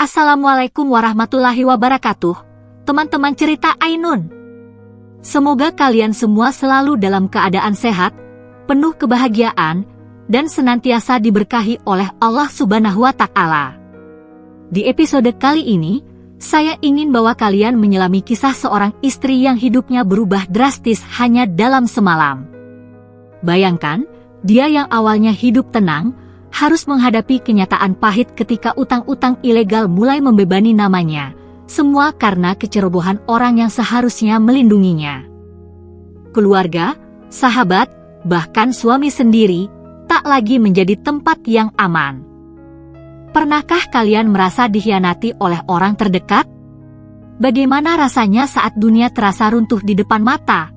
Assalamualaikum warahmatullahi wabarakatuh, teman-teman cerita Ainun. Semoga kalian semua selalu dalam keadaan sehat, penuh kebahagiaan, dan senantiasa diberkahi oleh Allah Subhanahu wa Ta'ala. Di episode kali ini, saya ingin bawa kalian menyelami kisah seorang istri yang hidupnya berubah drastis hanya dalam semalam. Bayangkan, dia yang awalnya hidup tenang, harus menghadapi kenyataan pahit ketika utang-utang ilegal mulai membebani namanya, semua karena kecerobohan orang yang seharusnya melindunginya. Keluarga, sahabat, bahkan suami sendiri, tak lagi menjadi tempat yang aman. Pernahkah kalian merasa dikhianati oleh orang terdekat? Bagaimana rasanya saat dunia terasa runtuh di depan mata?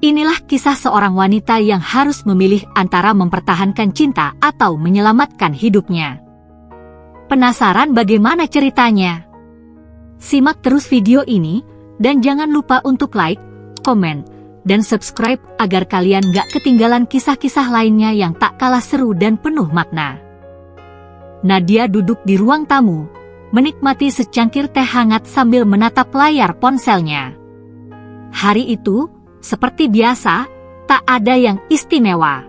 Inilah kisah seorang wanita yang harus memilih antara mempertahankan cinta atau menyelamatkan hidupnya. Penasaran bagaimana ceritanya? Simak terus video ini, dan jangan lupa untuk like, komen, dan subscribe agar kalian gak ketinggalan kisah-kisah lainnya yang tak kalah seru dan penuh makna. Nadia duduk di ruang tamu, menikmati secangkir teh hangat sambil menatap layar ponselnya. Hari itu, seperti biasa, tak ada yang istimewa.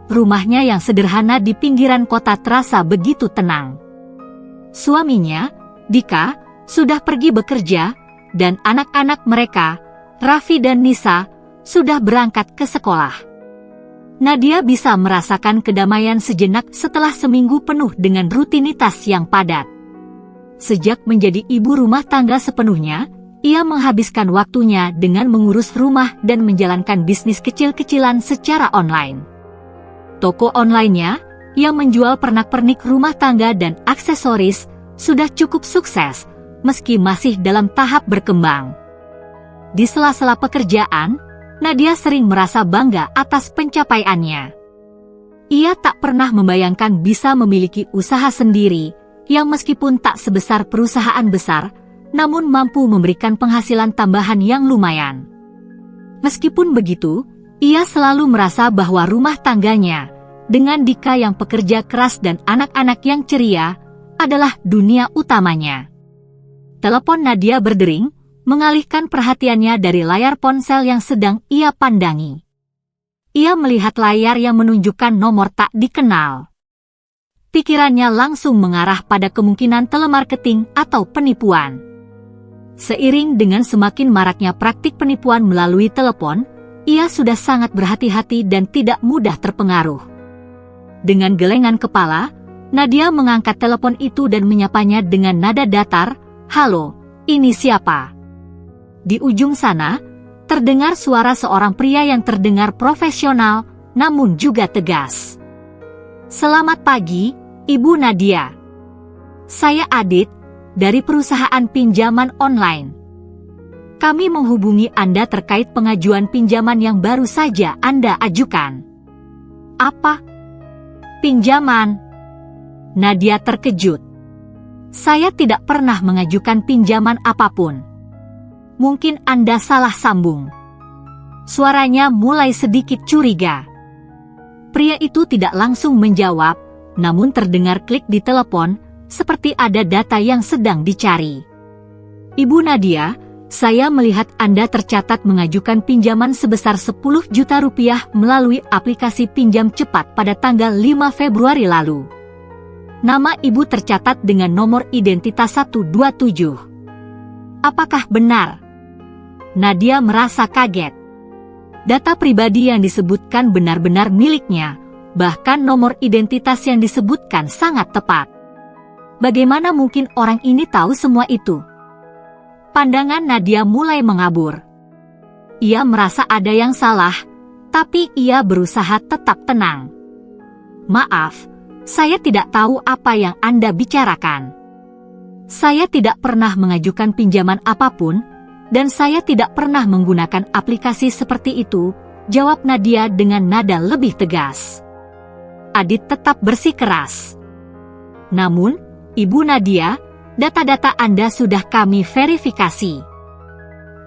Rumahnya yang sederhana di pinggiran kota terasa begitu tenang. Suaminya, Dika, sudah pergi bekerja, dan anak-anak mereka, Raffi dan Nisa, sudah berangkat ke sekolah. Nadia bisa merasakan kedamaian sejenak setelah seminggu penuh dengan rutinitas yang padat. Sejak menjadi ibu rumah tangga sepenuhnya, ia menghabiskan waktunya dengan mengurus rumah dan menjalankan bisnis kecil-kecilan secara online. Toko online-nya, yang menjual pernak-pernik rumah tangga dan aksesoris, sudah cukup sukses, meski masih dalam tahap berkembang. Di sela-sela pekerjaan, Nadia sering merasa bangga atas pencapaiannya. Ia tak pernah membayangkan bisa memiliki usaha sendiri, yang meskipun tak sebesar perusahaan besar, namun mampu memberikan penghasilan tambahan yang lumayan. Meskipun begitu, ia selalu merasa bahwa rumah tangganya, dengan Dika yang pekerja keras dan anak-anak yang ceria, adalah dunia utamanya. Telepon Nadia berdering, mengalihkan perhatiannya dari layar ponsel yang sedang ia pandangi. Ia melihat layar yang menunjukkan nomor tak dikenal. Pikirannya langsung mengarah pada kemungkinan telemarketing atau penipuan. Seiring dengan semakin maraknya praktik penipuan melalui telepon, ia sudah sangat berhati-hati dan tidak mudah terpengaruh. Dengan gelengan kepala, Nadia mengangkat telepon itu dan menyapanya dengan nada datar, "Halo, ini siapa?" Di ujung sana, terdengar suara seorang pria yang terdengar profesional, namun juga tegas. "Selamat pagi, Ibu Nadia. Saya Adit, dari perusahaan pinjaman online. Kami menghubungi Anda terkait pengajuan pinjaman yang baru saja Anda ajukan." "Apa? Pinjaman?" Nadia terkejut. "Saya tidak pernah mengajukan pinjaman apapun. Mungkin Anda salah sambung." Suaranya mulai sedikit curiga. Pria itu tidak langsung menjawab, namun terdengar klik di telepon, seperti ada data yang sedang dicari. "Ibu Nadia, saya melihat Anda tercatat mengajukan pinjaman sebesar 10 juta rupiah melalui aplikasi pinjam cepat pada tanggal 5 Februari lalu. Nama Ibu tercatat dengan nomor identitas 127. Apakah benar?" Nadia merasa kaget. Data pribadi yang disebutkan benar-benar miliknya, bahkan nomor identitas yang disebutkan sangat tepat. Bagaimana mungkin orang ini tahu semua itu? Pandangan Nadia mulai mengabur. Ia merasa ada yang salah, tapi ia berusaha tetap tenang. "Maaf, saya tidak tahu apa yang Anda bicarakan. Saya tidak pernah mengajukan pinjaman apapun, dan saya tidak pernah menggunakan aplikasi seperti itu," jawab Nadia dengan nada lebih tegas. Adit tetap bersikeras. "Namun, Ibu Nadia, data-data Anda sudah kami verifikasi.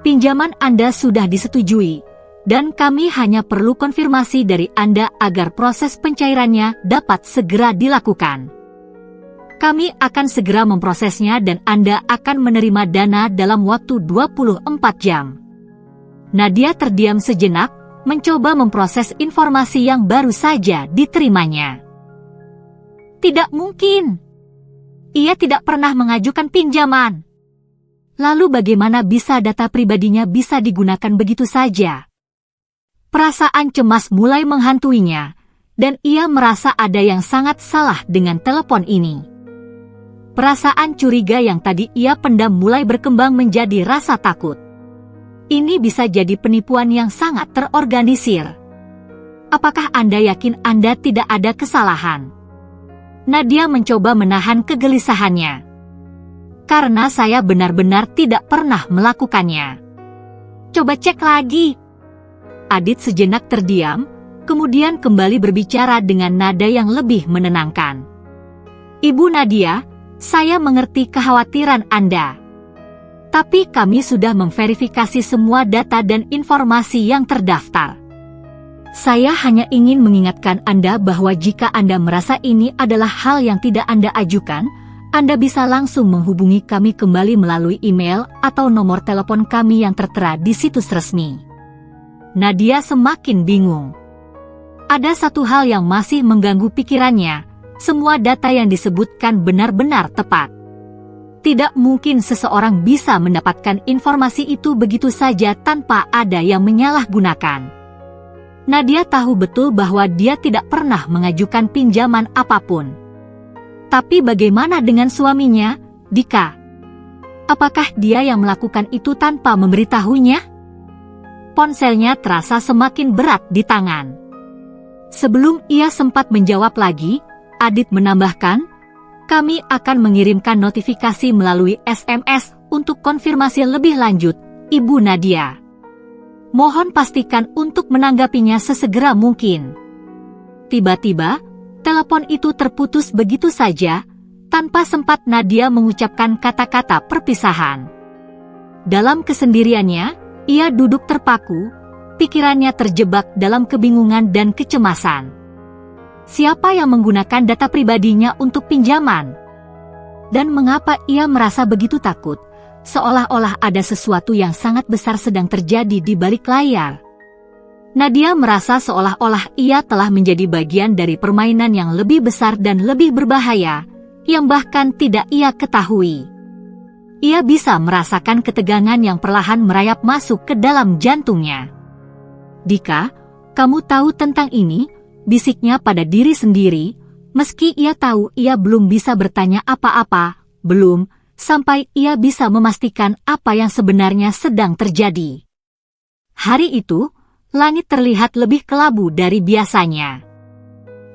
Pinjaman Anda sudah disetujui, dan kami hanya perlu konfirmasi dari Anda agar proses pencairannya dapat segera dilakukan." Kami akan segera memprosesnya dan Anda akan menerima dana dalam waktu 24 jam. Nadia terdiam sejenak, mencoba memproses informasi yang baru saja diterimanya. Tidak mungkin. Ia tidak pernah mengajukan pinjaman. Lalu bagaimana bisa data pribadinya bisa digunakan begitu saja? Perasaan cemas mulai menghantuinya, dan ia merasa ada yang sangat salah dengan telepon ini. Perasaan curiga yang tadi ia pendam mulai berkembang menjadi rasa takut. Ini bisa jadi penipuan yang sangat terorganisir. Apakah Anda yakin Anda tidak ada kesalahan? Nadia mencoba menahan kegelisahannya. Karena saya benar-benar tidak pernah melakukannya. Coba cek lagi. Adit sejenak terdiam, kemudian kembali berbicara dengan nada yang lebih menenangkan. Ibu Nadia, saya mengerti kekhawatiran Anda. Tapi kami sudah memverifikasi semua data dan informasi yang terdaftar. Saya hanya ingin mengingatkan Anda bahwa jika Anda merasa ini adalah hal yang tidak Anda ajukan, Anda bisa langsung menghubungi kami kembali melalui email atau nomor telepon kami yang tertera di situs resmi. Nadia semakin bingung. Ada satu hal yang masih mengganggu pikirannya. Semua data yang disebutkan benar-benar tepat. Tidak mungkin seseorang bisa mendapatkan informasi itu begitu saja tanpa ada yang menyalahgunakan. Nadia tahu betul bahwa dia tidak pernah mengajukan pinjaman apapun. Tapi bagaimana dengan suaminya, Dika? Apakah dia yang melakukan itu tanpa memberitahunya? Ponselnya terasa semakin berat di tangan. Sebelum ia sempat menjawab lagi, Adit menambahkan, kami akan mengirimkan notifikasi melalui SMS untuk konfirmasi lebih lanjut, Ibu Nadia. Mohon pastikan untuk menanggapinya sesegera mungkin. Tiba-tiba, telepon itu terputus begitu saja, tanpa sempat Nadia mengucapkan kata-kata perpisahan. Dalam kesendiriannya, ia duduk terpaku, pikirannya terjebak dalam kebingungan dan kecemasan. Siapa yang menggunakan data pribadinya untuk pinjaman? Dan mengapa ia merasa begitu takut, seolah-olah ada sesuatu yang sangat besar sedang terjadi di balik layar? Nadia merasa seolah-olah ia telah menjadi bagian dari permainan yang lebih besar dan lebih berbahaya, yang bahkan tidak ia ketahui. Ia bisa merasakan ketegangan yang perlahan merayap masuk ke dalam jantungnya. Dika, kamu tahu tentang ini? Bisiknya pada diri sendiri, meski ia tahu ia belum bisa bertanya apa-apa, belum, sampai ia bisa memastikan apa yang sebenarnya sedang terjadi. Hari itu, langit terlihat lebih kelabu dari biasanya.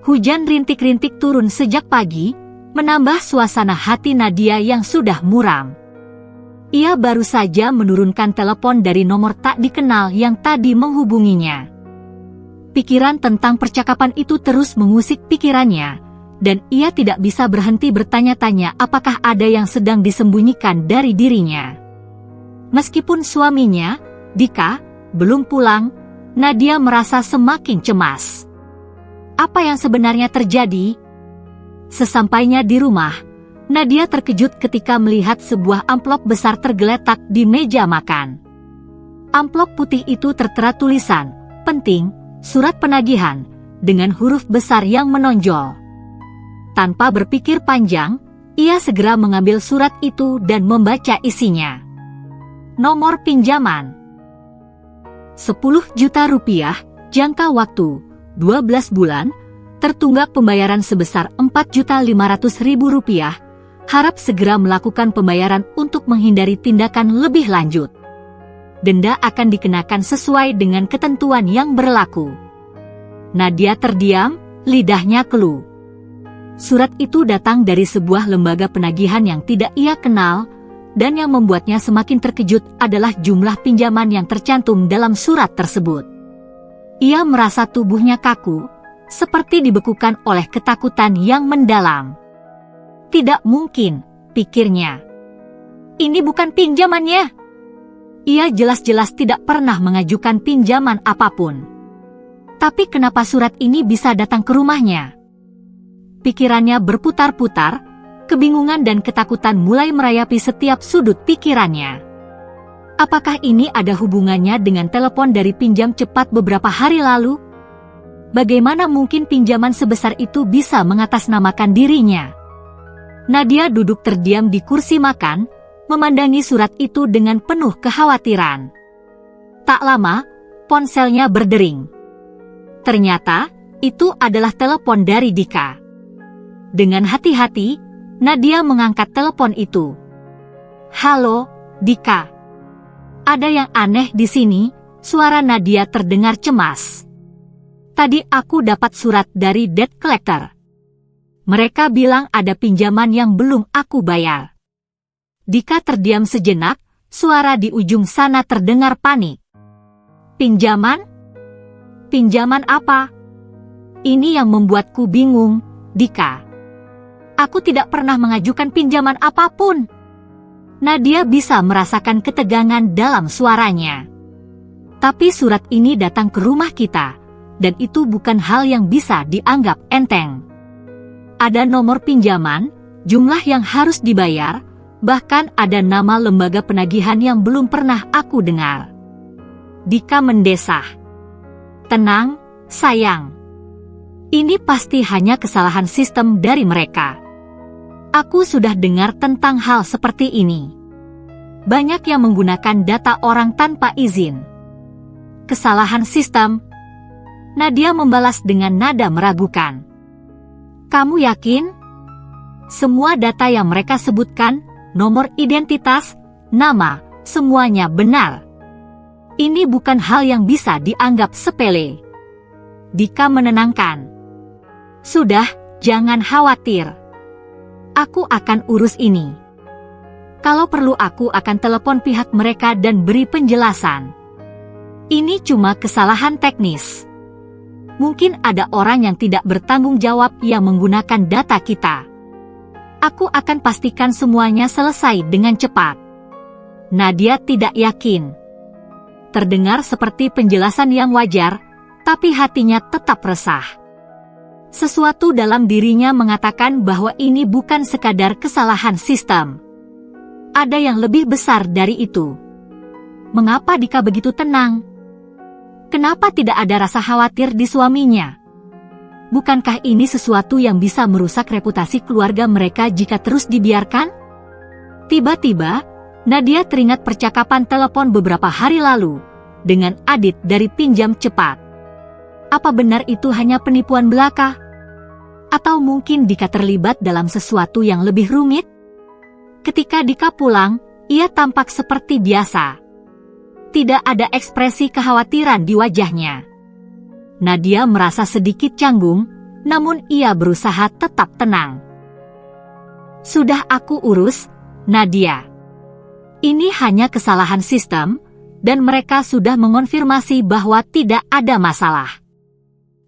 Hujan rintik-rintik turun sejak pagi, menambah suasana hati Nadia yang sudah muram. Ia baru saja menurunkan telepon dari nomor tak dikenal yang tadi menghubunginya. Pikiran tentang percakapan itu terus mengusik pikirannya, dan ia tidak bisa berhenti bertanya-tanya apakah ada yang sedang disembunyikan dari dirinya. Meskipun suaminya, Dika, belum pulang, Nadia merasa semakin cemas. Apa yang sebenarnya terjadi? Sesampainya di rumah, Nadia terkejut ketika melihat sebuah amplop besar tergeletak di meja makan. Amplop putih itu tertera tulisan, penting, surat penagihan, dengan huruf besar yang menonjol. Tanpa berpikir panjang, ia segera mengambil surat itu dan membaca isinya. Nomor pinjaman 10 juta rupiah, jangka waktu 12 bulan, tertunggak pembayaran sebesar 4.500.000 rupiah, harap segera melakukan pembayaran untuk menghindari tindakan lebih lanjut. Denda akan dikenakan sesuai dengan ketentuan yang berlaku. Nadia terdiam, lidahnya keluh. Surat itu datang dari sebuah lembaga penagihan yang tidak ia kenal, dan yang membuatnya semakin terkejut adalah jumlah pinjaman yang tercantum dalam surat tersebut. Ia merasa tubuhnya kaku, seperti dibekukan oleh ketakutan yang mendalam. Tidak mungkin, pikirnya. Ini bukan pinjamannya. Ia jelas-jelas tidak pernah mengajukan pinjaman apapun. Tapi kenapa surat ini bisa datang ke rumahnya? Pikirannya berputar-putar, Kebingungan dan ketakutan mulai merayapi setiap sudut pikirannya. Apakah ini ada hubungannya dengan telepon dari pinjam cepat beberapa hari lalu? Bagaimana mungkin pinjaman sebesar itu bisa mengatasnamakan dirinya? Nadia duduk terdiam di kursi makan, memandangi surat itu dengan penuh kekhawatiran. Tak lama, ponselnya berdering. Ternyata, itu adalah telepon dari Dika. Dengan hati-hati, Nadia mengangkat telepon itu. "Halo, Dika. Ada yang aneh di sini," suara Nadia terdengar cemas. "Tadi aku dapat surat dari debt collector. Mereka bilang ada pinjaman yang belum aku bayar." Dika terdiam sejenak, suara di ujung sana terdengar panik. "Pinjaman? Pinjaman apa? Ini yang membuatku bingung, Dika. Aku tidak pernah mengajukan pinjaman apapun." Nadia bisa merasakan ketegangan dalam suaranya. "Tapi surat ini datang ke rumah kita, dan itu bukan hal yang bisa dianggap enteng. Ada nomor pinjaman, jumlah yang harus dibayar, bahkan ada nama lembaga penagihan yang belum pernah aku dengar." Dika mendesah. "Tenang, sayang. Ini pasti hanya kesalahan sistem dari mereka. Aku sudah dengar tentang hal seperti ini. Banyak yang menggunakan data orang tanpa izin." "Kesalahan sistem?" Nadia membalas dengan nada meragukan. "Kamu yakin? Semua data yang mereka sebutkan, nomor identitas, nama, semuanya benar. Ini bukan hal yang bisa dianggap sepele." Dika menenangkan. "Sudah, jangan khawatir. Aku akan urus ini. Kalau perlu aku akan telepon pihak mereka dan beri penjelasan. Ini cuma kesalahan teknis. Mungkin ada orang yang tidak bertanggung jawab yang menggunakan data kita. Aku akan pastikan semuanya selesai dengan cepat." Nadia tidak yakin. Terdengar seperti penjelasan yang wajar, tapi hatinya tetap resah. Sesuatu dalam dirinya mengatakan bahwa ini bukan sekadar kesalahan sistem. Ada yang lebih besar dari itu. Mengapa Dika begitu tenang? Kenapa tidak ada rasa khawatir di suaminya? Bukankah ini sesuatu yang bisa merusak reputasi keluarga mereka jika terus dibiarkan? Tiba-tiba, Nadia teringat percakapan telepon beberapa hari lalu dengan Adit dari pinjam cepat. Apa benar itu hanya penipuan belaka? Atau mungkin Dika terlibat dalam sesuatu yang lebih rumit? Ketika Dika pulang, ia tampak seperti biasa. Tidak ada ekspresi kekhawatiran di wajahnya. Nadia merasa sedikit canggung, namun ia berusaha tetap tenang. "Sudah aku urus, Nadia. Ini hanya kesalahan sistem, dan mereka sudah mengonfirmasi bahwa tidak ada masalah.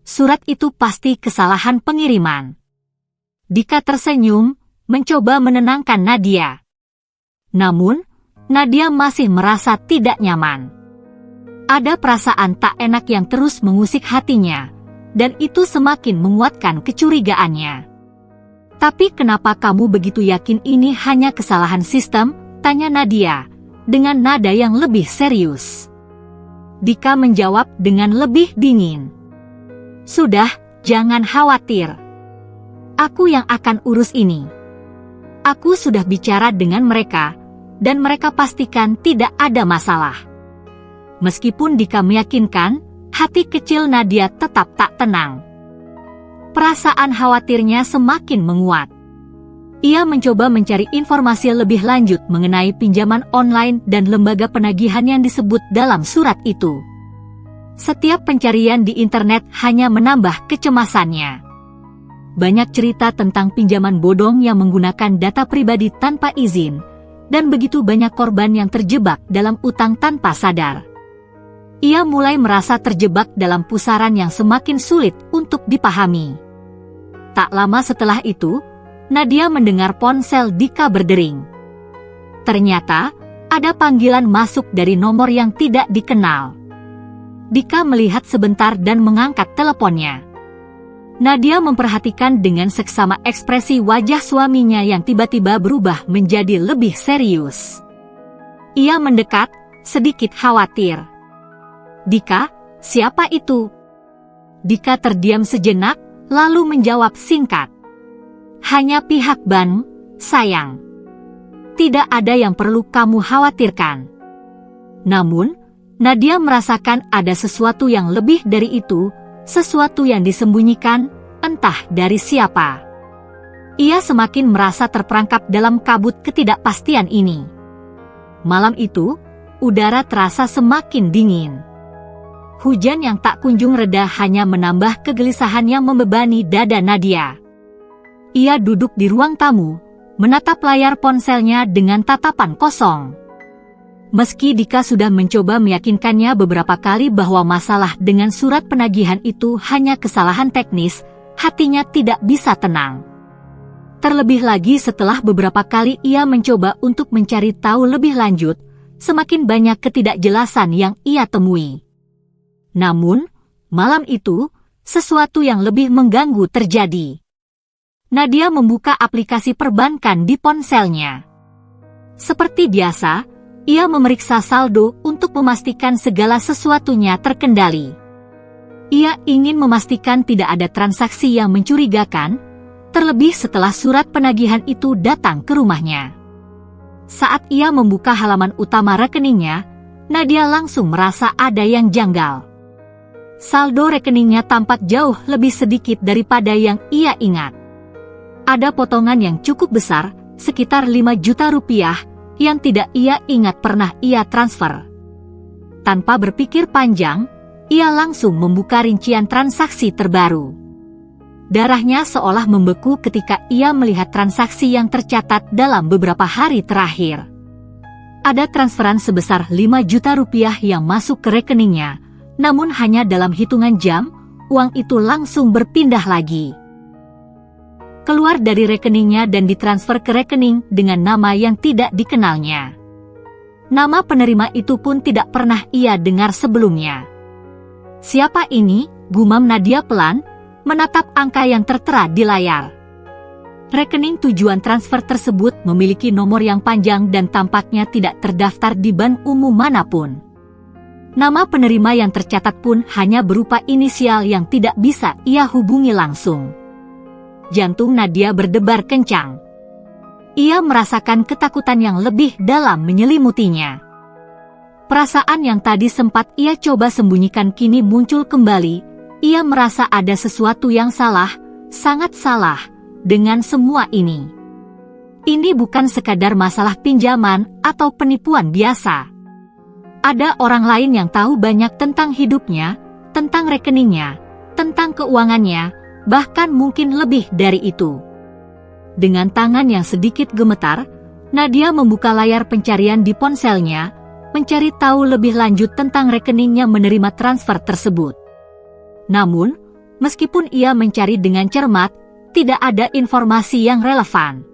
Surat itu pasti kesalahan pengiriman." Dika tersenyum, mencoba menenangkan Nadia. Namun, Nadia masih merasa tidak nyaman. Ada perasaan tak enak yang terus mengusik hatinya, dan itu semakin menguatkan kecurigaannya. "Tapi kenapa kamu begitu yakin ini hanya kesalahan sistem?" tanya Nadia, dengan nada yang lebih serius. Dika menjawab dengan lebih dingin. "Sudah, jangan khawatir. Aku yang akan urus ini. Aku sudah bicara dengan mereka, dan mereka pastikan tidak ada masalah." Meskipun Dika meyakinkan, hati kecil Nadia tetap tak tenang. Perasaan khawatirnya semakin menguat. Ia mencoba mencari informasi lebih lanjut mengenai pinjaman online dan lembaga penagihan yang disebut dalam surat itu. Setiap pencarian di internet hanya menambah kecemasannya. Banyak cerita tentang pinjaman bodong yang menggunakan data pribadi tanpa izin, dan begitu banyak korban yang terjebak dalam utang tanpa sadar. Ia mulai merasa terjebak dalam pusaran yang semakin sulit untuk dipahami. Tak lama setelah itu, Nadia mendengar ponsel Dika berdering. Ternyata, ada panggilan masuk dari nomor yang tidak dikenal. Dika melihat sebentar dan mengangkat teleponnya. Nadia memperhatikan dengan seksama ekspresi wajah suaminya yang tiba-tiba berubah menjadi lebih serius. Ia mendekat, sedikit khawatir. "Dika, siapa itu?" Dika terdiam sejenak, lalu menjawab singkat. "Hanya pihak Ban, sayang. Tidak ada yang perlu kamu khawatirkan." Namun, Nadia merasakan ada sesuatu yang lebih dari itu, sesuatu yang disembunyikan, entah dari siapa. Ia semakin merasa terperangkap dalam kabut ketidakpastian ini. Malam itu, udara terasa semakin dingin. Hujan yang tak kunjung reda hanya menambah kegelisahan yang membebani dada Nadia. Ia duduk di ruang tamu, menatap layar ponselnya dengan tatapan kosong. Meski Dika sudah mencoba meyakinkannya beberapa kali bahwa masalah dengan surat penagihan itu hanya kesalahan teknis, hatinya tidak bisa tenang. Terlebih lagi setelah beberapa kali ia mencoba untuk mencari tahu lebih lanjut, semakin banyak ketidakjelasan yang ia temui. Namun, malam itu, sesuatu yang lebih mengganggu terjadi. Nadia membuka aplikasi perbankan di ponselnya. Seperti biasa, ia memeriksa saldo untuk memastikan segala sesuatunya terkendali. Ia ingin memastikan tidak ada transaksi yang mencurigakan, terlebih setelah surat penagihan itu datang ke rumahnya. Saat ia membuka halaman utama rekeningnya, Nadia langsung merasa ada yang janggal. Saldo rekeningnya tampak jauh lebih sedikit daripada yang ia ingat. Ada potongan yang cukup besar, sekitar 5 juta rupiah, yang tidak ia ingat pernah ia transfer. Tanpa berpikir panjang, ia langsung membuka rincian transaksi terbaru. Darahnya seolah membeku ketika ia melihat transaksi yang tercatat dalam beberapa hari terakhir. Ada transferan sebesar 5 juta rupiah yang masuk ke rekeningnya, namun hanya dalam hitungan jam, uang itu langsung berpindah lagi. Keluar dari rekeningnya dan ditransfer ke rekening dengan nama yang tidak dikenalnya. Nama penerima itu pun tidak pernah ia dengar sebelumnya. "Siapa ini?" gumam Nadia pelan, menatap angka yang tertera di layar. Rekening tujuan transfer tersebut memiliki nomor yang panjang dan tampaknya tidak terdaftar di bank umum manapun. Nama penerima yang tercatat pun hanya berupa inisial yang tidak bisa ia hubungi langsung. Jantung Nadia berdebar kencang. Ia merasakan ketakutan yang lebih dalam menyelimutinya. Perasaan yang tadi sempat ia coba sembunyikan kini muncul kembali. Ia merasa ada sesuatu yang salah, sangat salah, dengan semua ini. Ini bukan sekadar masalah pinjaman atau penipuan biasa. Ada orang lain yang tahu banyak tentang hidupnya, tentang rekeningnya, tentang keuangannya, bahkan mungkin lebih dari itu. Dengan tangan yang sedikit gemetar, Nadia membuka layar pencarian di ponselnya, mencari tahu lebih lanjut tentang rekeningnya menerima transfer tersebut. Namun, meskipun ia mencari dengan cermat, tidak ada informasi yang relevan.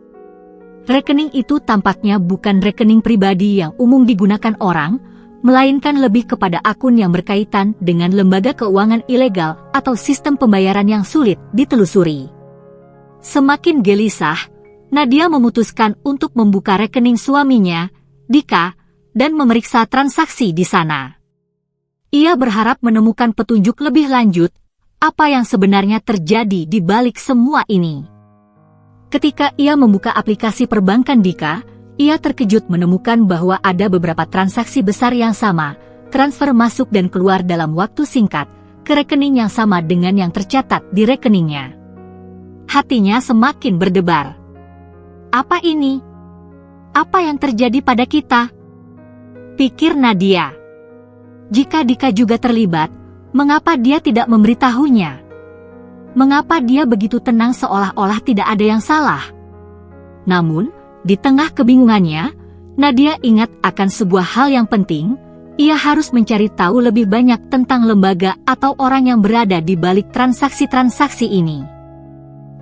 Rekening itu tampaknya bukan rekening pribadi yang umum digunakan orang, melainkan lebih kepada akun yang berkaitan dengan lembaga keuangan ilegal atau sistem pembayaran yang sulit ditelusuri. Semakin gelisah, Nadia memutuskan untuk membuka rekening suaminya, Dika, dan memeriksa transaksi di sana. Ia berharap menemukan petunjuk lebih lanjut, apa yang sebenarnya terjadi di balik semua ini. Ketika ia membuka aplikasi perbankan Dika, ia terkejut menemukan bahwa ada beberapa transaksi besar yang sama, transfer masuk dan keluar dalam waktu singkat, ke rekening yang sama dengan yang tercatat di rekeningnya. Hatinya semakin berdebar. Apa ini? Apa yang terjadi pada kita? Pikir Nadia. Jika Dika juga terlibat, mengapa dia tidak memberitahunya? Mengapa dia begitu tenang seolah-olah tidak ada yang salah? Namun, di tengah kebingungannya, Nadia ingat akan sebuah hal yang penting. Ia harus mencari tahu lebih banyak tentang lembaga atau orang yang berada di balik transaksi-transaksi ini.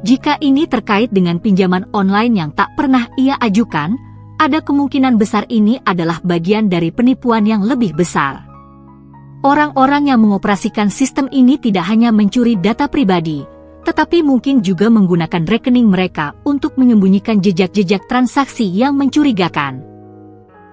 Jika ini terkait dengan pinjaman online yang tak pernah ia ajukan, ada kemungkinan besar ini adalah bagian dari penipuan yang lebih besar. Orang-orang yang mengoperasikan sistem ini tidak hanya mencuri data pribadi, tetapi mungkin juga menggunakan rekening mereka untuk menyembunyikan jejak-jejak transaksi yang mencurigakan.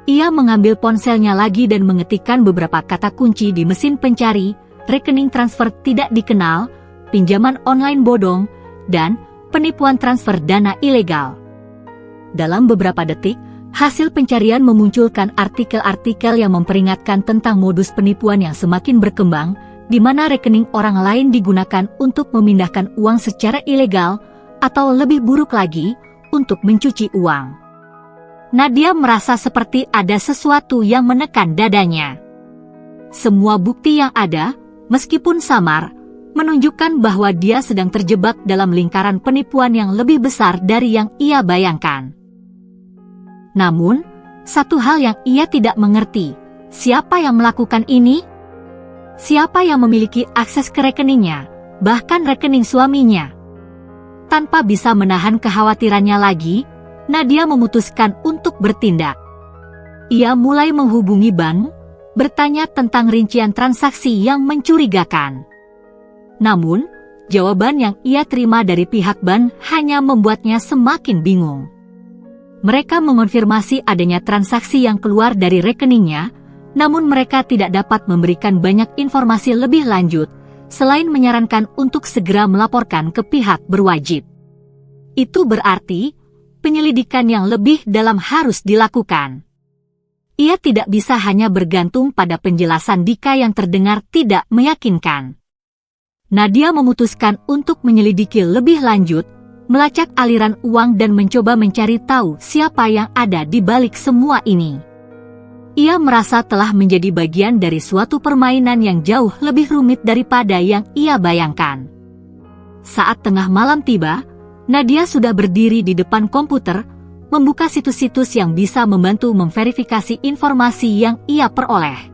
Ia mengambil ponselnya lagi dan mengetikkan beberapa kata kunci di mesin pencari, rekening transfer tidak dikenal, pinjaman online bodong, dan penipuan transfer dana ilegal. Dalam beberapa detik, hasil pencarian memunculkan artikel-artikel yang memperingatkan tentang modus penipuan yang semakin berkembang, di mana rekening orang lain digunakan untuk memindahkan uang secara ilegal, atau lebih buruk lagi, untuk mencuci uang. Nadia merasa seperti ada sesuatu yang menekan dadanya. Semua bukti yang ada, meskipun samar, menunjukkan bahwa dia sedang terjebak dalam lingkaran penipuan yang lebih besar dari yang ia bayangkan. Namun, satu hal yang ia tidak mengerti, siapa yang melakukan ini? Siapa yang memiliki akses ke rekeningnya, bahkan rekening suaminya? Tanpa bisa menahan kekhawatirannya lagi, Nadia memutuskan untuk bertindak. Ia mulai menghubungi bank, bertanya tentang rincian transaksi yang mencurigakan. Namun, jawaban yang ia terima dari pihak bank hanya membuatnya semakin bingung. Mereka mengonfirmasi adanya transaksi yang keluar dari rekeningnya, namun mereka tidak dapat memberikan banyak informasi lebih lanjut, selain menyarankan untuk segera melaporkan ke pihak berwajib. Itu berarti, penyelidikan yang lebih dalam harus dilakukan. Ia tidak bisa hanya bergantung pada penjelasan Dika yang terdengar tidak meyakinkan. Nadia memutuskan untuk menyelidiki lebih lanjut, melacak aliran uang dan mencoba mencari tahu siapa yang ada di balik semua ini. Ia merasa telah menjadi bagian dari suatu permainan yang jauh lebih rumit daripada yang ia bayangkan. Saat tengah malam tiba, Nadia sudah berdiri di depan komputer, membuka situs-situs yang bisa membantu memverifikasi informasi yang ia peroleh.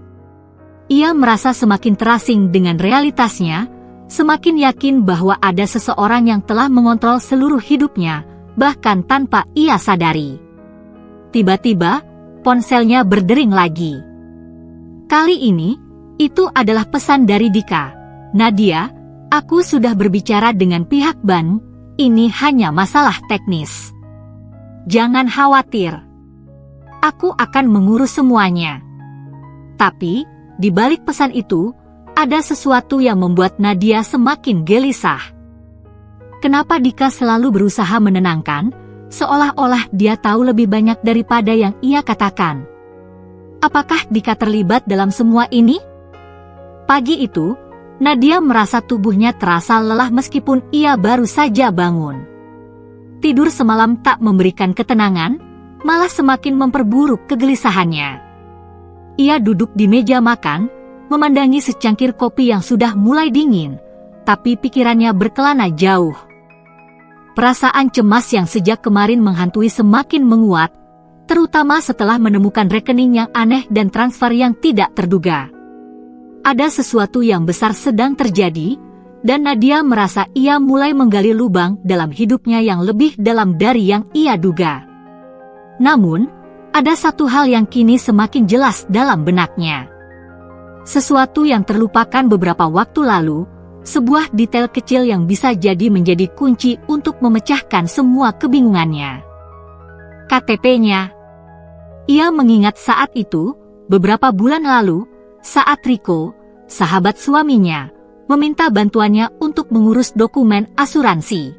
Ia merasa semakin terasing dengan realitasnya, semakin yakin bahwa ada seseorang yang telah mengontrol seluruh hidupnya, bahkan tanpa ia sadari. Tiba-tiba, ponselnya berdering lagi. Kali ini, itu adalah pesan dari Dika. Nadia, aku sudah berbicara dengan pihak bank. Ini hanya masalah teknis. Jangan khawatir. Aku akan mengurus semuanya. Tapi, di balik pesan itu, ada sesuatu yang membuat Nadia semakin gelisah. Kenapa Dika selalu berusaha menenangkan, seolah-olah dia tahu lebih banyak daripada yang ia katakan? Apakah Dika terlibat dalam semua ini? Pagi itu, Nadia merasa tubuhnya terasa lelah meskipun ia baru saja bangun. Tidur semalam tak memberikan ketenangan, malah semakin memperburuk kegelisahannya. Ia duduk di meja makan, memandangi secangkir kopi yang sudah mulai dingin, tapi pikirannya berkelana jauh. Perasaan cemas yang sejak kemarin menghantui semakin menguat, terutama setelah menemukan rekening yang aneh dan transfer yang tidak terduga. Ada sesuatu yang besar sedang terjadi, dan Nadia merasa ia mulai menggali lubang dalam hidupnya yang lebih dalam dari yang ia duga. Namun, ada satu hal yang kini semakin jelas dalam benaknya. Sesuatu yang terlupakan beberapa waktu lalu, sebuah detail kecil yang bisa jadi menjadi kunci untuk memecahkan semua kebingungannya. KTP-nya. Ia mengingat saat itu, beberapa bulan lalu, saat Riko, sahabat suaminya, meminta bantuannya untuk mengurus dokumen asuransi.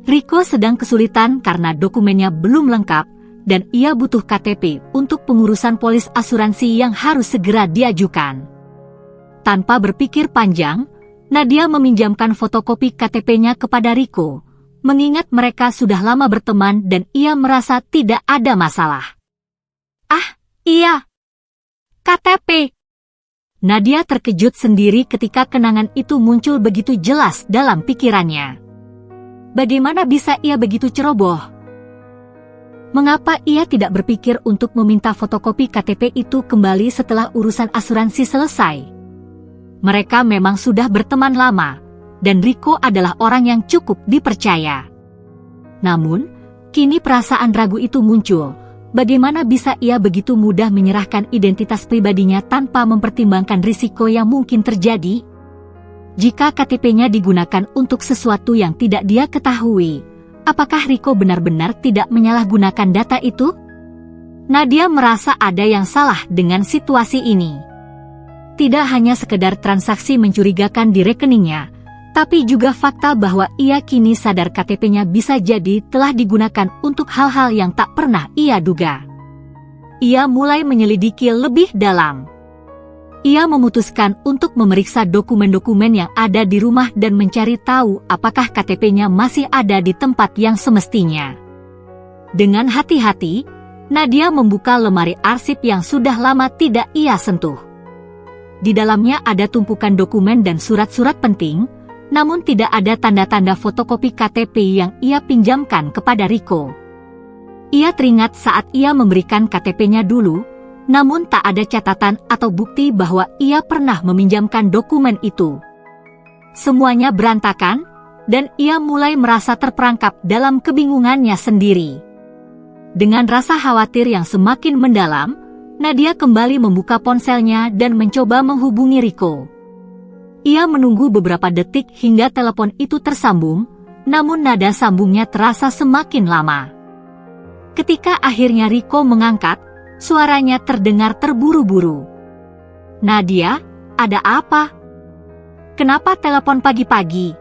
Riko sedang kesulitan karena dokumennya belum lengkap, dan ia butuh KTP untuk pengurusan polis asuransi yang harus segera diajukan. Tanpa berpikir panjang, Nadia meminjamkan fotokopi KTP-nya kepada Riko, mengingat mereka sudah lama berteman dan ia merasa tidak ada masalah. Ah, iya. KTP. Nadia terkejut sendiri ketika kenangan itu muncul begitu jelas dalam pikirannya. Bagaimana bisa ia begitu ceroboh? Mengapa ia tidak berpikir untuk meminta fotokopi KTP itu kembali setelah urusan asuransi selesai? Mereka memang sudah berteman lama, dan Riko adalah orang yang cukup dipercaya. Namun, kini perasaan ragu itu muncul. Bagaimana bisa ia begitu mudah menyerahkan identitas pribadinya tanpa mempertimbangkan risiko yang mungkin terjadi? Jika KTP-nya digunakan untuk sesuatu yang tidak dia ketahui, apakah Riko benar-benar tidak menyalahgunakan data itu? Nadia merasa ada yang salah dengan situasi ini. Tidak hanya sekedar transaksi mencurigakan di rekeningnya, tapi juga fakta bahwa ia kini sadar KTP-nya bisa jadi telah digunakan untuk hal-hal yang tak pernah ia duga. Ia mulai menyelidiki lebih dalam. Ia memutuskan untuk memeriksa dokumen-dokumen yang ada di rumah dan mencari tahu apakah KTP-nya masih ada di tempat yang semestinya. Dengan hati-hati, Nadia membuka lemari arsip yang sudah lama tidak ia sentuh. Di dalamnya ada tumpukan dokumen dan surat-surat penting, namun tidak ada tanda-tanda fotokopi KTP yang ia pinjamkan kepada Riko. Ia teringat saat ia memberikan KTP-nya dulu, namun tak ada catatan atau bukti bahwa ia pernah meminjamkan dokumen itu. Semuanya berantakan, dan ia mulai merasa terperangkap dalam kebingungannya sendiri. Dengan rasa khawatir yang semakin mendalam, Nadia kembali membuka ponselnya dan mencoba menghubungi Riko. Ia menunggu beberapa detik hingga telepon itu tersambung, namun nada sambungnya terasa semakin lama. Ketika akhirnya Riko mengangkat, suaranya terdengar terburu-buru. "Nadia, ada apa? Kenapa telepon pagi-pagi?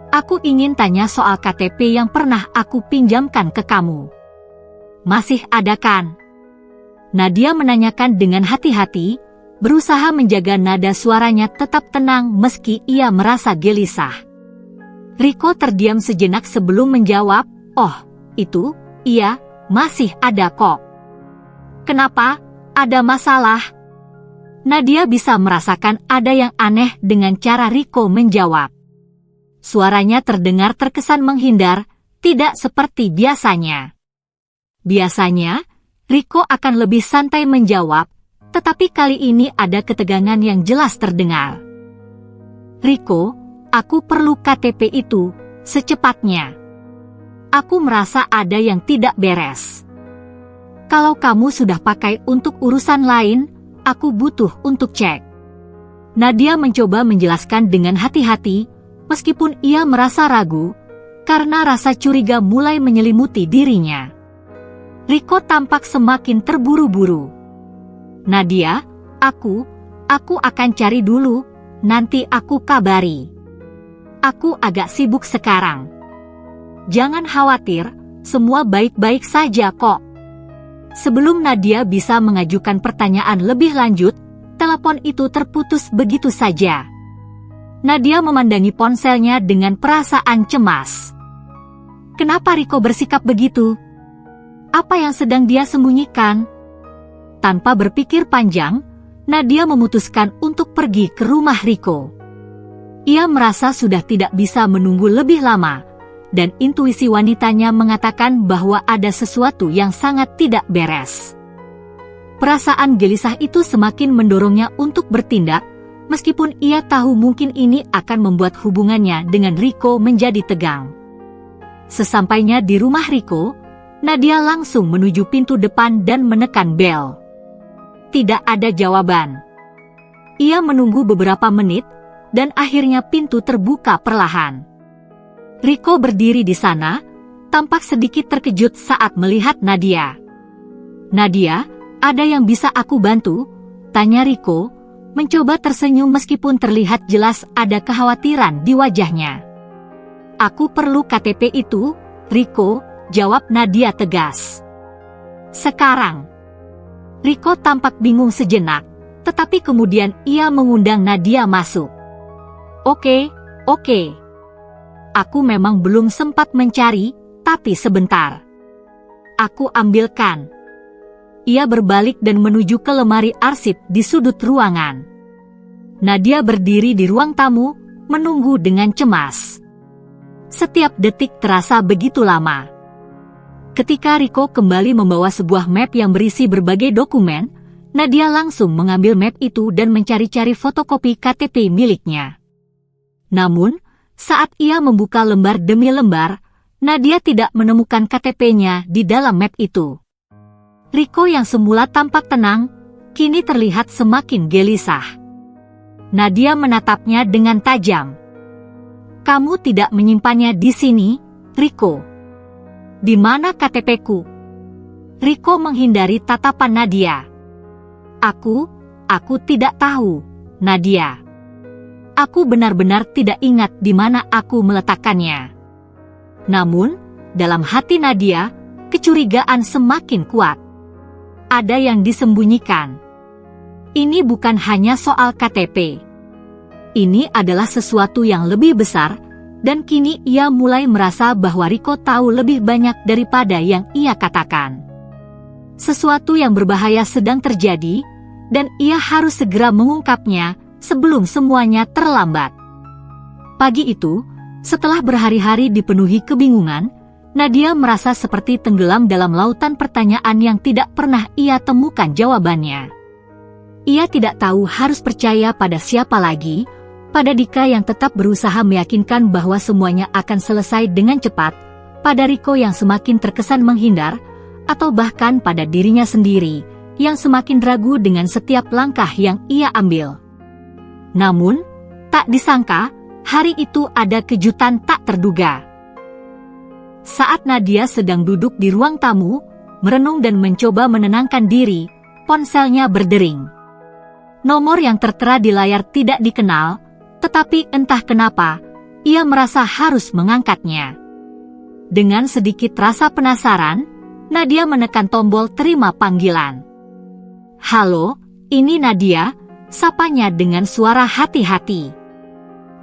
Aku ingin tanya soal KTP yang pernah aku pinjamkan ke kamu. Masih ada kan?" Nadia menanyakan dengan hati-hati, berusaha menjaga nada suaranya tetap tenang meski ia merasa gelisah. Riko terdiam sejenak sebelum menjawab, "Oh, itu, iya, masih ada kok." "Kenapa? Ada masalah?" Nadia bisa merasakan ada yang aneh dengan cara Riko menjawab. Suaranya terdengar terkesan menghindar, tidak seperti biasanya. Biasanya, Riko akan lebih santai menjawab, tetapi kali ini ada ketegangan yang jelas terdengar. "Riko, aku perlu KTP itu, secepatnya. Aku merasa ada yang tidak beres. Kalau kamu sudah pakai untuk urusan lain, aku butuh untuk cek." Nadia mencoba menjelaskan dengan hati-hati, meskipun ia merasa ragu, karena rasa curiga mulai menyelimuti dirinya. Riko tampak semakin terburu-buru. "Nadia, aku akan cari dulu, nanti aku kabari. Aku agak sibuk sekarang." "Jangan khawatir, semua baik-baik saja kok." Sebelum Nadia bisa mengajukan pertanyaan lebih lanjut, telepon itu terputus begitu saja. Nadia memandangi ponselnya dengan perasaan cemas. Kenapa Riko bersikap begitu? Apa yang sedang dia sembunyikan? Tanpa berpikir panjang, Nadia memutuskan untuk pergi ke rumah Riko. Ia merasa sudah tidak bisa menunggu lebih lama, dan intuisi wanitanya mengatakan bahwa ada sesuatu yang sangat tidak beres. Perasaan gelisah itu semakin mendorongnya untuk bertindak, meskipun ia tahu mungkin ini akan membuat hubungannya dengan Riko menjadi tegang. Sesampainya di rumah Riko, Nadia langsung menuju pintu depan dan menekan bel. Tidak ada jawaban. Ia menunggu beberapa menit, dan akhirnya pintu terbuka perlahan. Riko berdiri di sana, tampak sedikit terkejut saat melihat Nadia. "Nadia, ada yang bisa aku bantu?" tanya Riko, mencoba tersenyum meskipun terlihat jelas ada kekhawatiran di wajahnya. "Aku perlu KTP itu, Riko," jawab Nadia tegas. "Sekarang." Riko tampak bingung sejenak, tetapi kemudian ia mengundang Nadia masuk. Oke. Aku memang belum sempat mencari, tapi sebentar. Aku ambilkan." Ia berbalik dan menuju ke lemari arsip di sudut ruangan. Nadia berdiri di ruang tamu, menunggu dengan cemas. Setiap detik terasa begitu lama. Ketika Riko kembali membawa sebuah map yang berisi berbagai dokumen, Nadia langsung mengambil map itu dan mencari-cari fotokopi KTP miliknya. Namun, saat ia membuka lembar demi lembar, Nadia tidak menemukan KTP-nya di dalam map itu. Riko yang semula tampak tenang, kini terlihat semakin gelisah. Nadia menatapnya dengan tajam. Kamu tidak menyimpannya di sini, Riko. Di mana KTP-ku? Riko menghindari tatapan Nadia. Aku tidak tahu, Nadia. Aku benar-benar tidak ingat di mana aku meletakkannya. Namun, dalam hati Nadia, kecurigaan semakin kuat. Ada yang disembunyikan. Ini bukan hanya soal KTP. Ini adalah sesuatu yang lebih besar, dan kini ia mulai merasa bahwa Riko tahu lebih banyak daripada yang ia katakan. Sesuatu yang berbahaya sedang terjadi, dan ia harus segera mengungkapnya sebelum semuanya terlambat. Pagi itu, setelah berhari-hari dipenuhi kebingungan, Nadia merasa seperti tenggelam dalam lautan pertanyaan yang tidak pernah ia temukan jawabannya. Ia tidak tahu harus percaya pada siapa lagi, pada Dika yang tetap berusaha meyakinkan bahwa semuanya akan selesai dengan cepat, pada Riko yang semakin terkesan menghindar, atau bahkan pada dirinya sendiri, yang semakin ragu dengan setiap langkah yang ia ambil. Namun, tak disangka, hari itu ada kejutan tak terduga. Saat Nadia sedang duduk di ruang tamu, merenung dan mencoba menenangkan diri, ponselnya berdering. Nomor yang tertera di layar tidak dikenal, tetapi entah kenapa, ia merasa harus mengangkatnya. Dengan sedikit rasa penasaran, Nadia menekan tombol terima panggilan. Halo, ini Nadia, sapanya dengan suara hati-hati.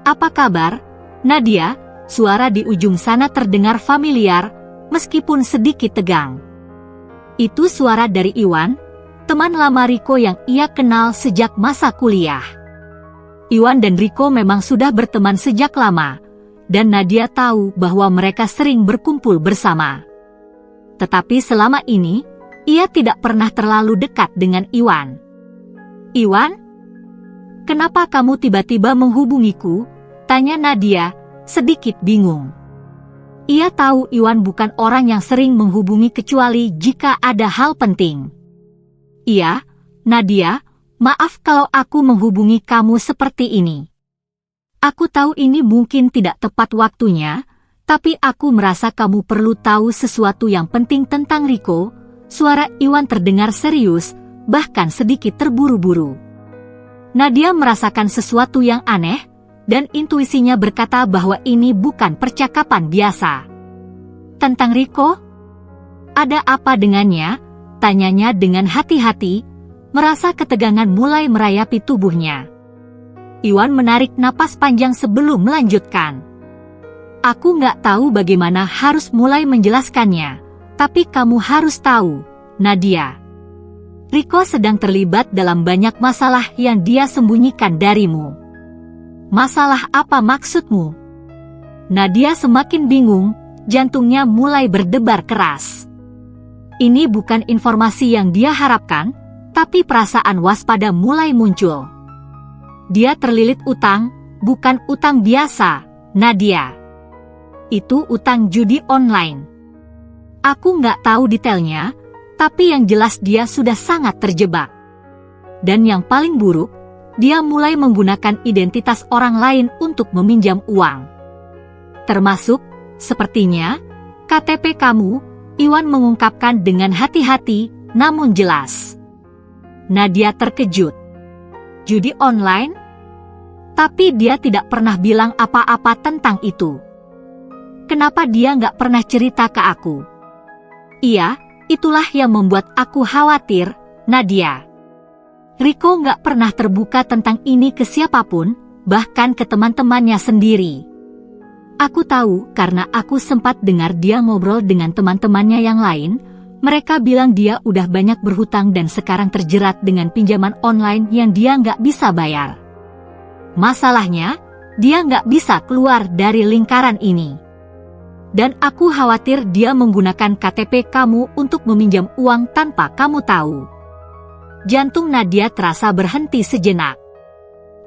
Apa kabar, Nadia? Suara di ujung sana terdengar familiar, meskipun sedikit tegang. Itu suara dari Iwan, teman lama Riko yang ia kenal sejak masa kuliah. Iwan dan Riko memang sudah berteman sejak lama, dan Nadia tahu bahwa mereka sering berkumpul bersama. Tetapi selama ini, ia tidak pernah terlalu dekat dengan Iwan. Iwan? Kenapa kamu tiba-tiba menghubungiku? Tanya Nadia, sedikit bingung. Ia tahu Iwan bukan orang yang sering menghubungi kecuali jika ada hal penting. Iya, Nadia, maaf kalau aku menghubungi kamu seperti ini. Aku tahu ini mungkin tidak tepat waktunya, tapi aku merasa kamu perlu tahu sesuatu yang penting tentang Riko. Suara Iwan terdengar serius, bahkan sedikit terburu-buru. Nadia merasakan sesuatu yang aneh, dan intuisinya berkata bahwa ini bukan percakapan biasa. Tentang Riko? Ada apa dengannya? Tanyanya dengan hati-hati, merasa ketegangan mulai merayapi tubuhnya. Iwan menarik napas panjang sebelum melanjutkan. Aku nggak tahu bagaimana harus mulai menjelaskannya, tapi kamu harus tahu, Nadia. Riko sedang terlibat dalam banyak masalah yang dia sembunyikan darimu. Masalah apa maksudmu? Nadia semakin bingung, jantungnya mulai berdebar keras. Ini bukan informasi yang dia harapkan, tapi perasaan waspada mulai muncul. Dia terlilit utang, bukan utang biasa, Nadia. Itu utang judi online. Aku nggak tahu detailnya, tapi yang jelas dia sudah sangat terjebak. Dan yang paling buruk, dia mulai menggunakan identitas orang lain untuk meminjam uang. Termasuk, sepertinya, KTP kamu. Iwan mengungkapkan dengan hati-hati, namun jelas. Nadia terkejut. Judi online? Tapi dia tidak pernah bilang apa-apa tentang itu. Kenapa dia nggak pernah cerita ke aku? Iya, itulah yang membuat aku khawatir, Nadia. Riko nggak pernah terbuka tentang ini ke siapapun, bahkan ke teman-temannya sendiri. Aku tahu karena aku sempat dengar dia ngobrol dengan teman-temannya yang lain. Mereka bilang dia udah banyak berhutang dan sekarang terjerat dengan pinjaman online yang dia nggak bisa bayar. Masalahnya, dia nggak bisa keluar dari lingkaran ini. Dan aku khawatir dia menggunakan KTP kamu untuk meminjam uang tanpa kamu tahu. Jantung Nadia terasa berhenti sejenak.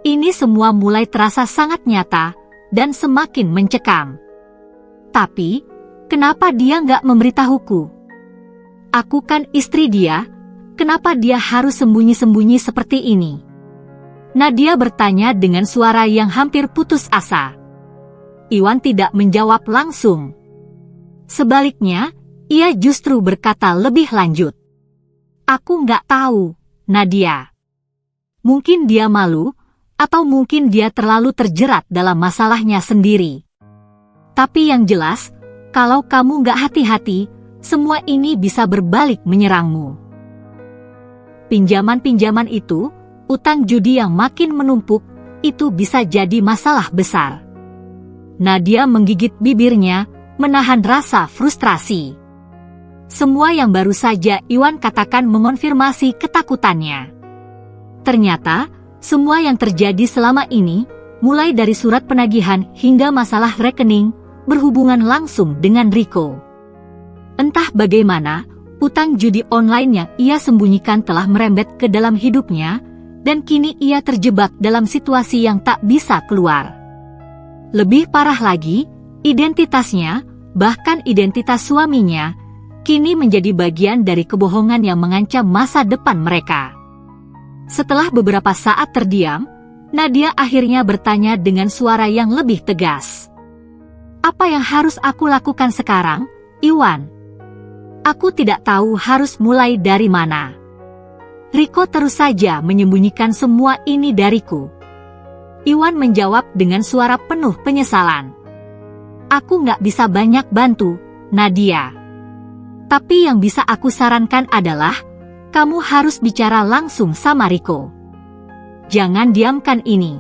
Ini semua mulai terasa sangat nyata dan semakin mencekam. Tapi, kenapa dia nggak memberitahuku? Aku kan istri dia, kenapa dia harus sembunyi-sembunyi seperti ini? Nadia bertanya dengan suara yang hampir putus asa. Iwan tidak menjawab langsung. Sebaliknya, ia justru berkata lebih lanjut. Aku nggak tahu, Nadia. Mungkin dia malu, atau mungkin dia terlalu terjerat dalam masalahnya sendiri. Tapi yang jelas, kalau kamu nggak hati-hati, semua ini bisa berbalik menyerangmu. Pinjaman-pinjaman itu, utang judi yang makin menumpuk, itu bisa jadi masalah besar. Nadia menggigit bibirnya, menahan rasa frustrasi. Semua yang baru saja Iwan katakan mengonfirmasi ketakutannya. Ternyata, semua yang terjadi selama ini, mulai dari surat penagihan hingga masalah rekening, berhubungan langsung dengan Riko. Entah bagaimana, utang judi online yang ia sembunyikan telah merembet ke dalam hidupnya, dan kini ia terjebak dalam situasi yang tak bisa keluar. Lebih parah lagi, identitasnya, bahkan identitas suaminya, kini menjadi bagian dari kebohongan yang mengancam masa depan mereka. Setelah beberapa saat terdiam, Nadia akhirnya bertanya dengan suara yang lebih tegas. Apa yang harus aku lakukan sekarang, Iwan? Aku tidak tahu harus mulai dari mana. Riko terus saja menyembunyikan semua ini dariku. Iwan menjawab dengan suara penuh penyesalan. Aku nggak bisa banyak bantu, Nadia. Tapi yang bisa aku sarankan adalah, kamu harus bicara langsung sama Riko. Jangan diamkan ini.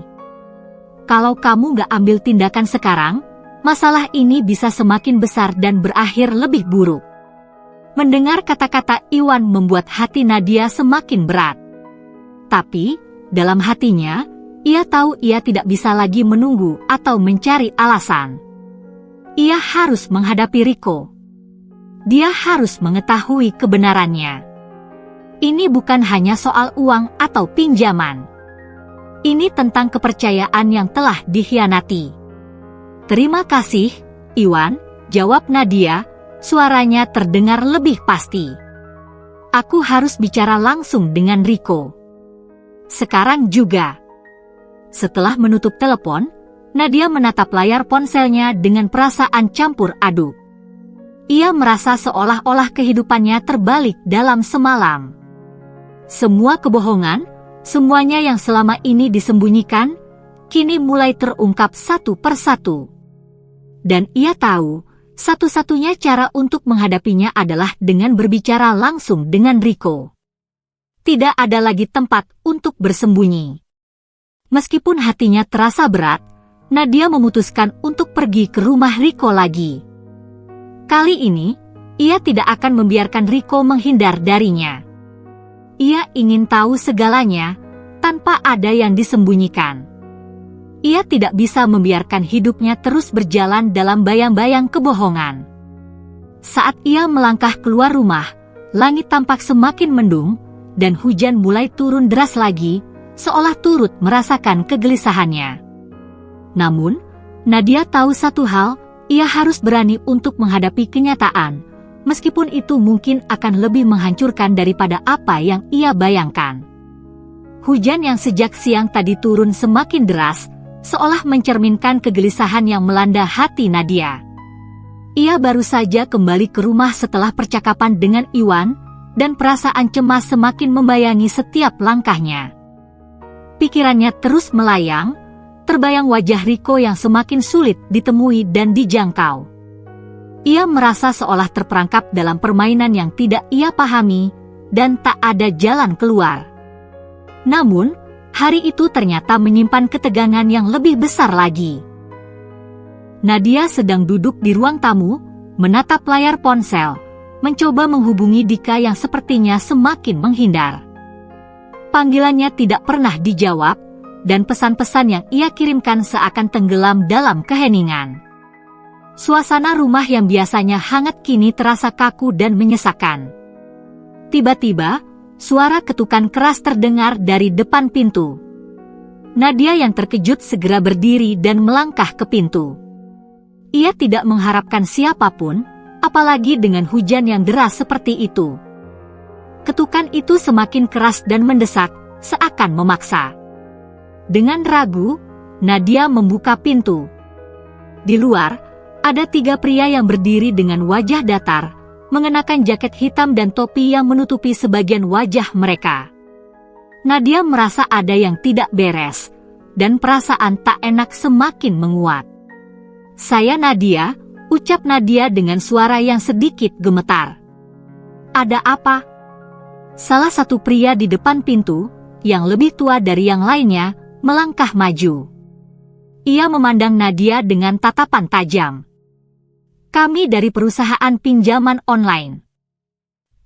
Kalau kamu nggak ambil tindakan sekarang, masalah ini bisa semakin besar dan berakhir lebih buruk. Mendengar kata-kata Iwan membuat hati Nadia semakin berat. Tapi, dalam hatinya, ia tahu ia tidak bisa lagi menunggu atau mencari alasan. Ia harus menghadapi Riko. Dia harus mengetahui kebenarannya. Ini bukan hanya soal uang atau pinjaman. Ini tentang kepercayaan yang telah dikhianati. Terima kasih, Iwan, jawab Nadia, suaranya terdengar lebih pasti. Aku harus bicara langsung dengan Riko. Sekarang juga. Setelah menutup telepon, Nadia menatap layar ponselnya dengan perasaan campur aduk. Ia merasa seolah-olah kehidupannya terbalik dalam semalam. Semua kebohongan, semuanya yang selama ini disembunyikan, kini mulai terungkap satu persatu. Dan ia tahu, satu-satunya cara untuk menghadapinya adalah dengan berbicara langsung dengan Riko. Tidak ada lagi tempat untuk bersembunyi. Meskipun hatinya terasa berat, Nadia memutuskan untuk pergi ke rumah Riko lagi. Kali ini, ia tidak akan membiarkan Riko menghindar darinya. Ia ingin tahu segalanya, tanpa ada yang disembunyikan. Ia tidak bisa membiarkan hidupnya terus berjalan dalam bayang-bayang kebohongan. Saat ia melangkah keluar rumah, langit tampak semakin mendung, dan hujan mulai turun deras lagi, seolah turut merasakan kegelisahannya. Namun, Nadia tahu satu hal, ia harus berani untuk menghadapi kenyataan, meskipun itu mungkin akan lebih menghancurkan daripada apa yang ia bayangkan. Hujan yang sejak siang tadi turun semakin deras, seolah mencerminkan kegelisahan yang melanda hati Nadia. Ia baru saja kembali ke rumah setelah percakapan dengan Iwan, dan perasaan cemas semakin membayangi setiap langkahnya. Pikirannya terus melayang, terbayang wajah Riko yang semakin sulit ditemui dan dijangkau. Ia merasa seolah terperangkap dalam permainan yang tidak ia pahami, dan tak ada jalan keluar. Namun, hari itu ternyata menyimpan ketegangan yang lebih besar lagi. Nadia sedang duduk di ruang tamu, menatap layar ponsel, mencoba menghubungi Dika yang sepertinya semakin menghindar. Panggilannya tidak pernah dijawab, dan pesan-pesan yang ia kirimkan seakan tenggelam dalam keheningan. Suasana rumah yang biasanya hangat kini terasa kaku dan menyesakan. Tiba-tiba, suara ketukan keras terdengar dari depan pintu. Nadia yang terkejut segera berdiri dan melangkah ke pintu. Ia tidak mengharapkan siapapun, apalagi dengan hujan yang deras seperti itu. Ketukan itu semakin keras dan mendesak, seakan memaksa. Dengan ragu, Nadia membuka pintu. Di luar, ada 3 pria yang berdiri dengan wajah datar, mengenakan jaket hitam dan topi yang menutupi sebagian wajah mereka. Nadia merasa ada yang tidak beres, dan perasaan tak enak semakin menguat. "Saya Nadia," ucap Nadia dengan suara yang sedikit gemetar. "Ada apa?" Salah satu pria di depan pintu, yang lebih tua dari yang lainnya, melangkah maju. Ia memandang Nadia dengan tatapan tajam. "Kami dari perusahaan pinjaman online.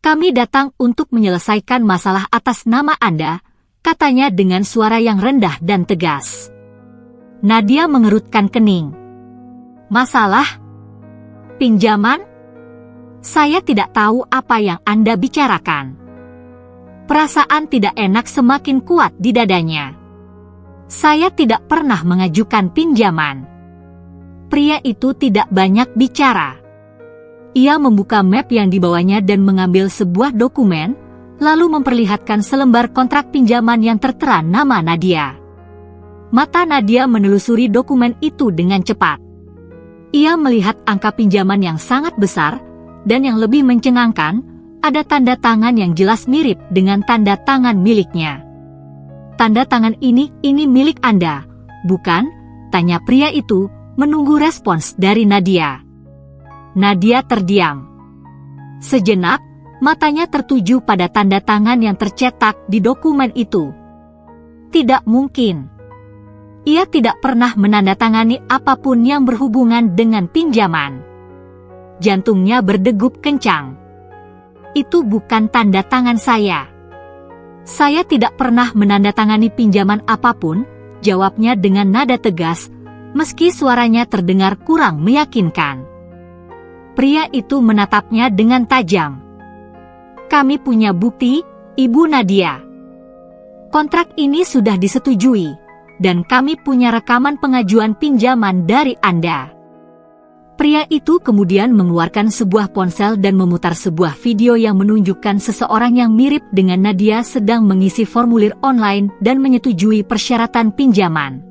Kami datang untuk menyelesaikan masalah atas nama Anda," katanya dengan suara yang rendah dan tegas. Nadia mengerutkan kening. "Masalah? Pinjaman? Saya tidak tahu apa yang Anda bicarakan." Perasaan tidak enak semakin kuat di dadanya. "Saya tidak pernah mengajukan pinjaman." Pria itu tidak banyak bicara. Ia membuka map yang dibawanya dan mengambil sebuah dokumen, lalu memperlihatkan selembar kontrak pinjaman yang tertera nama Nadia. Mata Nadia menelusuri dokumen itu dengan cepat. Ia melihat angka pinjaman yang sangat besar, dan yang lebih mencengangkan, ada tanda tangan yang jelas mirip dengan tanda tangan miliknya. "Tanda tangan ini milik Anda, bukan?" tanya pria itu, menunggu respons dari Nadia. Nadia terdiam. Sejenak, matanya tertuju pada tanda tangan yang tercetak di dokumen itu. Tidak mungkin. Ia tidak pernah menandatangani apapun yang berhubungan dengan pinjaman. Jantungnya berdegup kencang. "Itu bukan tanda tangan saya. Saya tidak pernah menandatangani pinjaman apapun," jawabnya dengan nada tegas, meski suaranya terdengar kurang meyakinkan. Pria itu menatapnya dengan tajam. "Kami punya bukti, Ibu Nadia. Kontrak ini sudah disetujui, dan kami punya rekaman pengajuan pinjaman dari Anda." Pria itu kemudian mengeluarkan sebuah ponsel dan memutar sebuah video yang menunjukkan seseorang yang mirip dengan Nadia sedang mengisi formulir online dan menyetujui persyaratan pinjaman.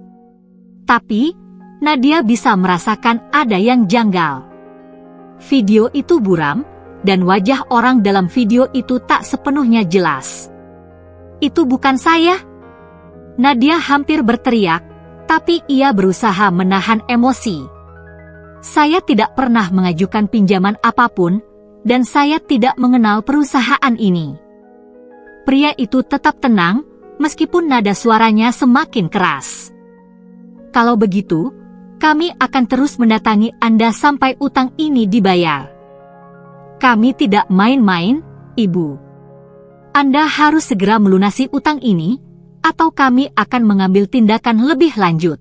Tapi, Nadia bisa merasakan ada yang janggal. Video itu buram, dan wajah orang dalam video itu tak sepenuhnya jelas. "Itu bukan saya!" Nadia hampir berteriak, tapi ia berusaha menahan emosi. "Saya tidak pernah mengajukan pinjaman apapun, dan saya tidak mengenal perusahaan ini." Pria itu tetap tenang, meskipun nada suaranya semakin keras. "Kalau begitu, kami akan terus mendatangi Anda sampai utang ini dibayar. Kami tidak main-main, Ibu. Anda harus segera melunasi utang ini, atau kami akan mengambil tindakan lebih lanjut."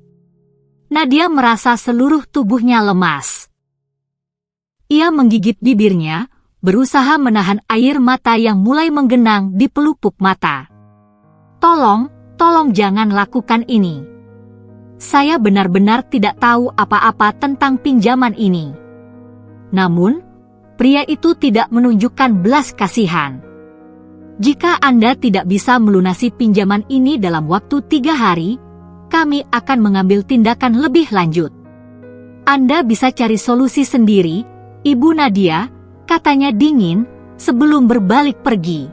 Nadia merasa seluruh tubuhnya lemas. Ia menggigit bibirnya, berusaha menahan air mata yang mulai menggenang di pelupuk mata. Tolong jangan lakukan ini. Saya benar-benar tidak tahu apa-apa tentang pinjaman ini." Namun, pria itu tidak menunjukkan belas kasihan. "Jika Anda tidak bisa melunasi pinjaman ini dalam waktu 3 hari, kami akan mengambil tindakan lebih lanjut. Anda bisa cari solusi sendiri, Ibu Nadia," katanya dingin, sebelum berbalik pergi.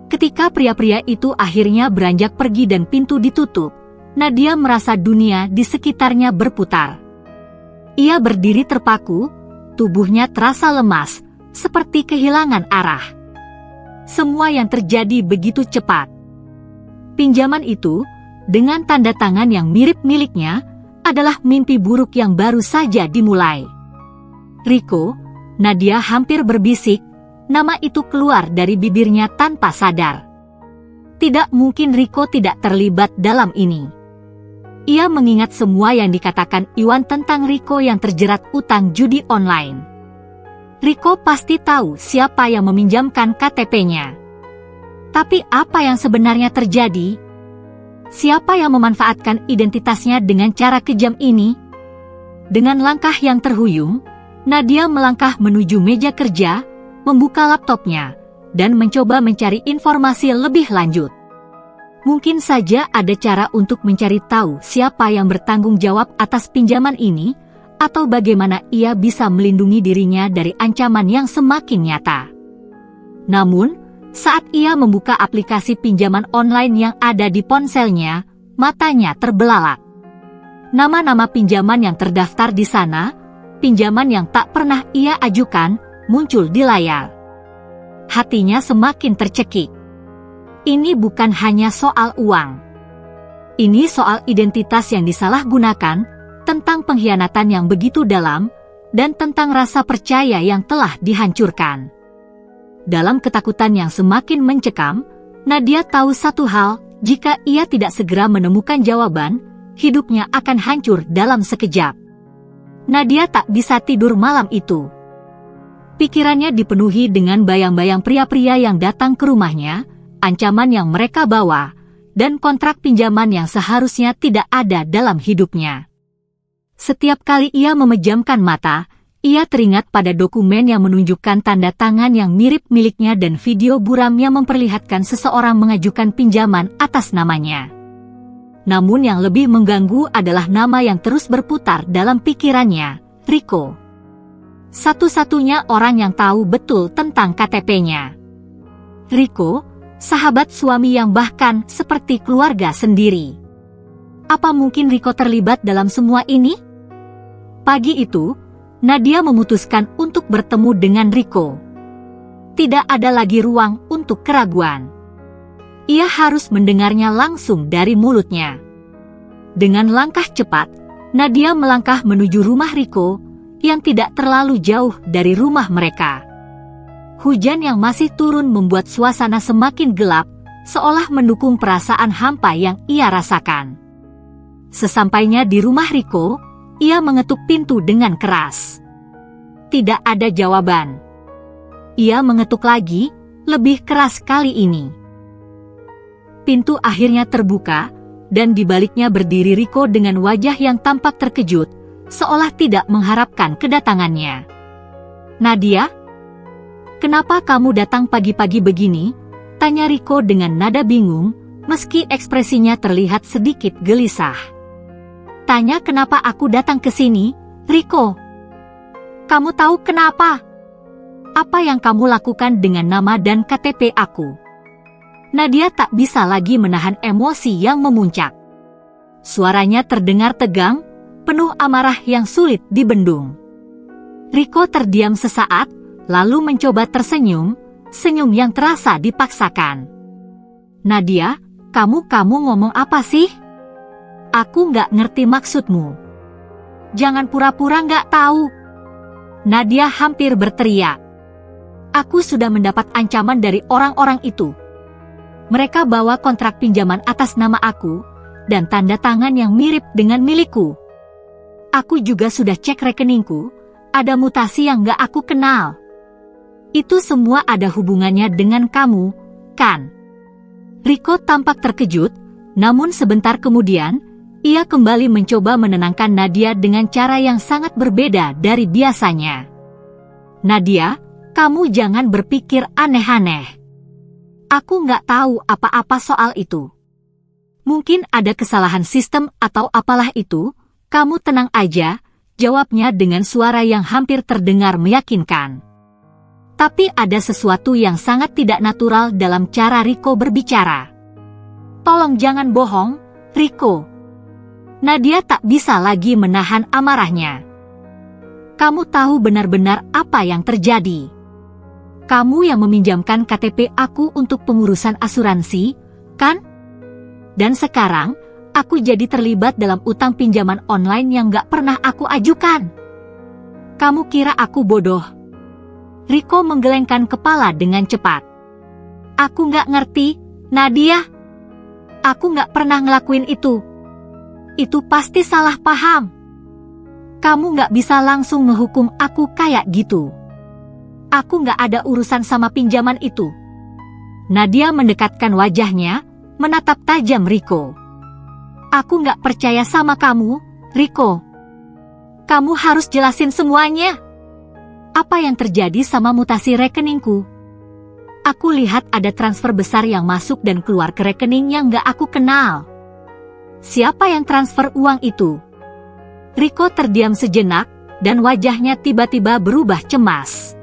Ketika pria-pria itu akhirnya beranjak pergi dan pintu ditutup, Nadia merasa dunia di sekitarnya berputar. Ia berdiri terpaku, tubuhnya terasa lemas, seperti kehilangan arah. Semua yang terjadi begitu cepat. Pinjaman itu, dengan tanda tangan yang mirip miliknya, adalah mimpi buruk yang baru saja dimulai. "Rico," Nadia hampir berbisik, nama itu keluar dari bibirnya tanpa sadar. Tidak mungkin Rico tidak terlibat dalam ini. Ia mengingat semua yang dikatakan Iwan tentang Rico yang terjerat utang judi online. Rico pasti tahu siapa yang meminjamkan KTP-nya. Tapi apa yang sebenarnya terjadi? Siapa yang memanfaatkan identitasnya dengan cara kejam ini? Dengan langkah yang terhuyung, Nadia melangkah menuju meja kerja, membuka laptopnya, dan mencoba mencari informasi lebih lanjut. Mungkin saja ada cara untuk mencari tahu siapa yang bertanggung jawab atas pinjaman ini, atau bagaimana ia bisa melindungi dirinya dari ancaman yang semakin nyata. Namun, saat ia membuka aplikasi pinjaman online yang ada di ponselnya, matanya terbelalak. Nama-nama pinjaman yang terdaftar di sana, pinjaman yang tak pernah ia ajukan, muncul di layar. Hatinya semakin tercekik. Ini bukan hanya soal uang. Ini soal identitas yang disalahgunakan, tentang pengkhianatan yang begitu dalam, dan tentang rasa percaya yang telah dihancurkan. Dalam ketakutan yang semakin mencekam, Nadia tahu satu hal, jika ia tidak segera menemukan jawaban, hidupnya akan hancur dalam sekejap. Nadia tak bisa tidur malam itu. Pikirannya dipenuhi dengan bayang-bayang pria-pria yang datang ke rumahnya, ancaman yang mereka bawa, dan kontrak pinjaman yang seharusnya tidak ada dalam hidupnya. Setiap kali ia memejamkan mata, ia teringat pada dokumen yang menunjukkan tanda tangan yang mirip miliknya dan video buram yang memperlihatkan seseorang mengajukan pinjaman atas namanya. Namun yang lebih mengganggu adalah nama yang terus berputar dalam pikirannya, Rico. Satu-satunya orang yang tahu betul tentang KTP-nya. Rico, sahabat suami yang bahkan seperti keluarga sendiri. Apa mungkin Rico terlibat dalam semua ini? Pagi itu, Nadia memutuskan untuk bertemu dengan Rico. Tidak ada lagi ruang untuk keraguan. Ia harus mendengarnya langsung dari mulutnya. Dengan langkah cepat, Nadia melangkah menuju rumah Rico, yang tidak terlalu jauh dari rumah mereka. Hujan yang masih turun membuat suasana semakin gelap, seolah mendukung perasaan hampa yang ia rasakan. Sesampainya di rumah Rico, ia mengetuk pintu dengan keras. Tidak ada jawaban. Ia mengetuk lagi, lebih keras kali ini. Pintu akhirnya terbuka, dan di baliknya berdiri Rico dengan wajah yang tampak terkejut, seolah tidak mengharapkan kedatangannya. Nadia? Kenapa kamu datang pagi-pagi begini? Tanya Rico dengan nada bingung, meski ekspresinya terlihat sedikit gelisah. Tanya kenapa aku datang ke sini, Rico. Kamu tahu kenapa? Apa yang kamu lakukan dengan nama dan KTP aku? Nadia tak bisa lagi menahan emosi yang memuncak. Suaranya terdengar tegang, penuh amarah yang sulit dibendung. Rico terdiam sesaat, lalu mencoba tersenyum, senyum yang terasa dipaksakan. Nadia, kamu ngomong apa sih? Aku nggak ngerti maksudmu. Jangan pura-pura nggak tahu. Nadia hampir berteriak. Aku sudah mendapat ancaman dari orang-orang itu. Mereka bawa kontrak pinjaman atas nama aku, dan tanda tangan yang mirip dengan milikku. Aku juga sudah cek rekeningku, ada mutasi yang nggak aku kenal. Itu semua ada hubungannya dengan kamu, kan? Rico tampak terkejut, namun sebentar kemudian, ia kembali mencoba menenangkan Nadia dengan cara yang sangat berbeda dari biasanya. Nadia, kamu jangan berpikir aneh-aneh. Aku nggak tahu apa-apa soal itu. Mungkin ada kesalahan sistem atau apalah itu, kamu tenang aja, jawabnya dengan suara yang hampir terdengar meyakinkan. Tapi ada sesuatu yang sangat tidak natural dalam cara Rico berbicara. Tolong jangan bohong, Rico. Nadia tak bisa lagi menahan amarahnya. Kamu tahu benar-benar apa yang terjadi. Kamu yang meminjamkan KTP aku untuk pengurusan asuransi, kan? Dan sekarang, aku jadi terlibat dalam utang pinjaman online yang gak pernah aku ajukan. Kamu kira aku bodoh? Rico menggelengkan kepala dengan cepat. Aku gak ngerti, Nadia. Aku gak pernah ngelakuin itu. Itu pasti salah paham. Kamu gak bisa langsung ngehukum aku kayak gitu. Aku gak ada urusan sama pinjaman itu. Nadia mendekatkan wajahnya, menatap tajam Rico. Aku gak percaya sama kamu, Rico. Kamu harus jelasin semuanya. Apa yang terjadi sama mutasi rekeningku? aku lihat ada transfer besar yang masuk dan keluar ke rekening yang gak aku kenal. Siapa yang transfer uang itu? Riko terdiam sejenak, dan wajahnya tiba-tiba berubah cemas.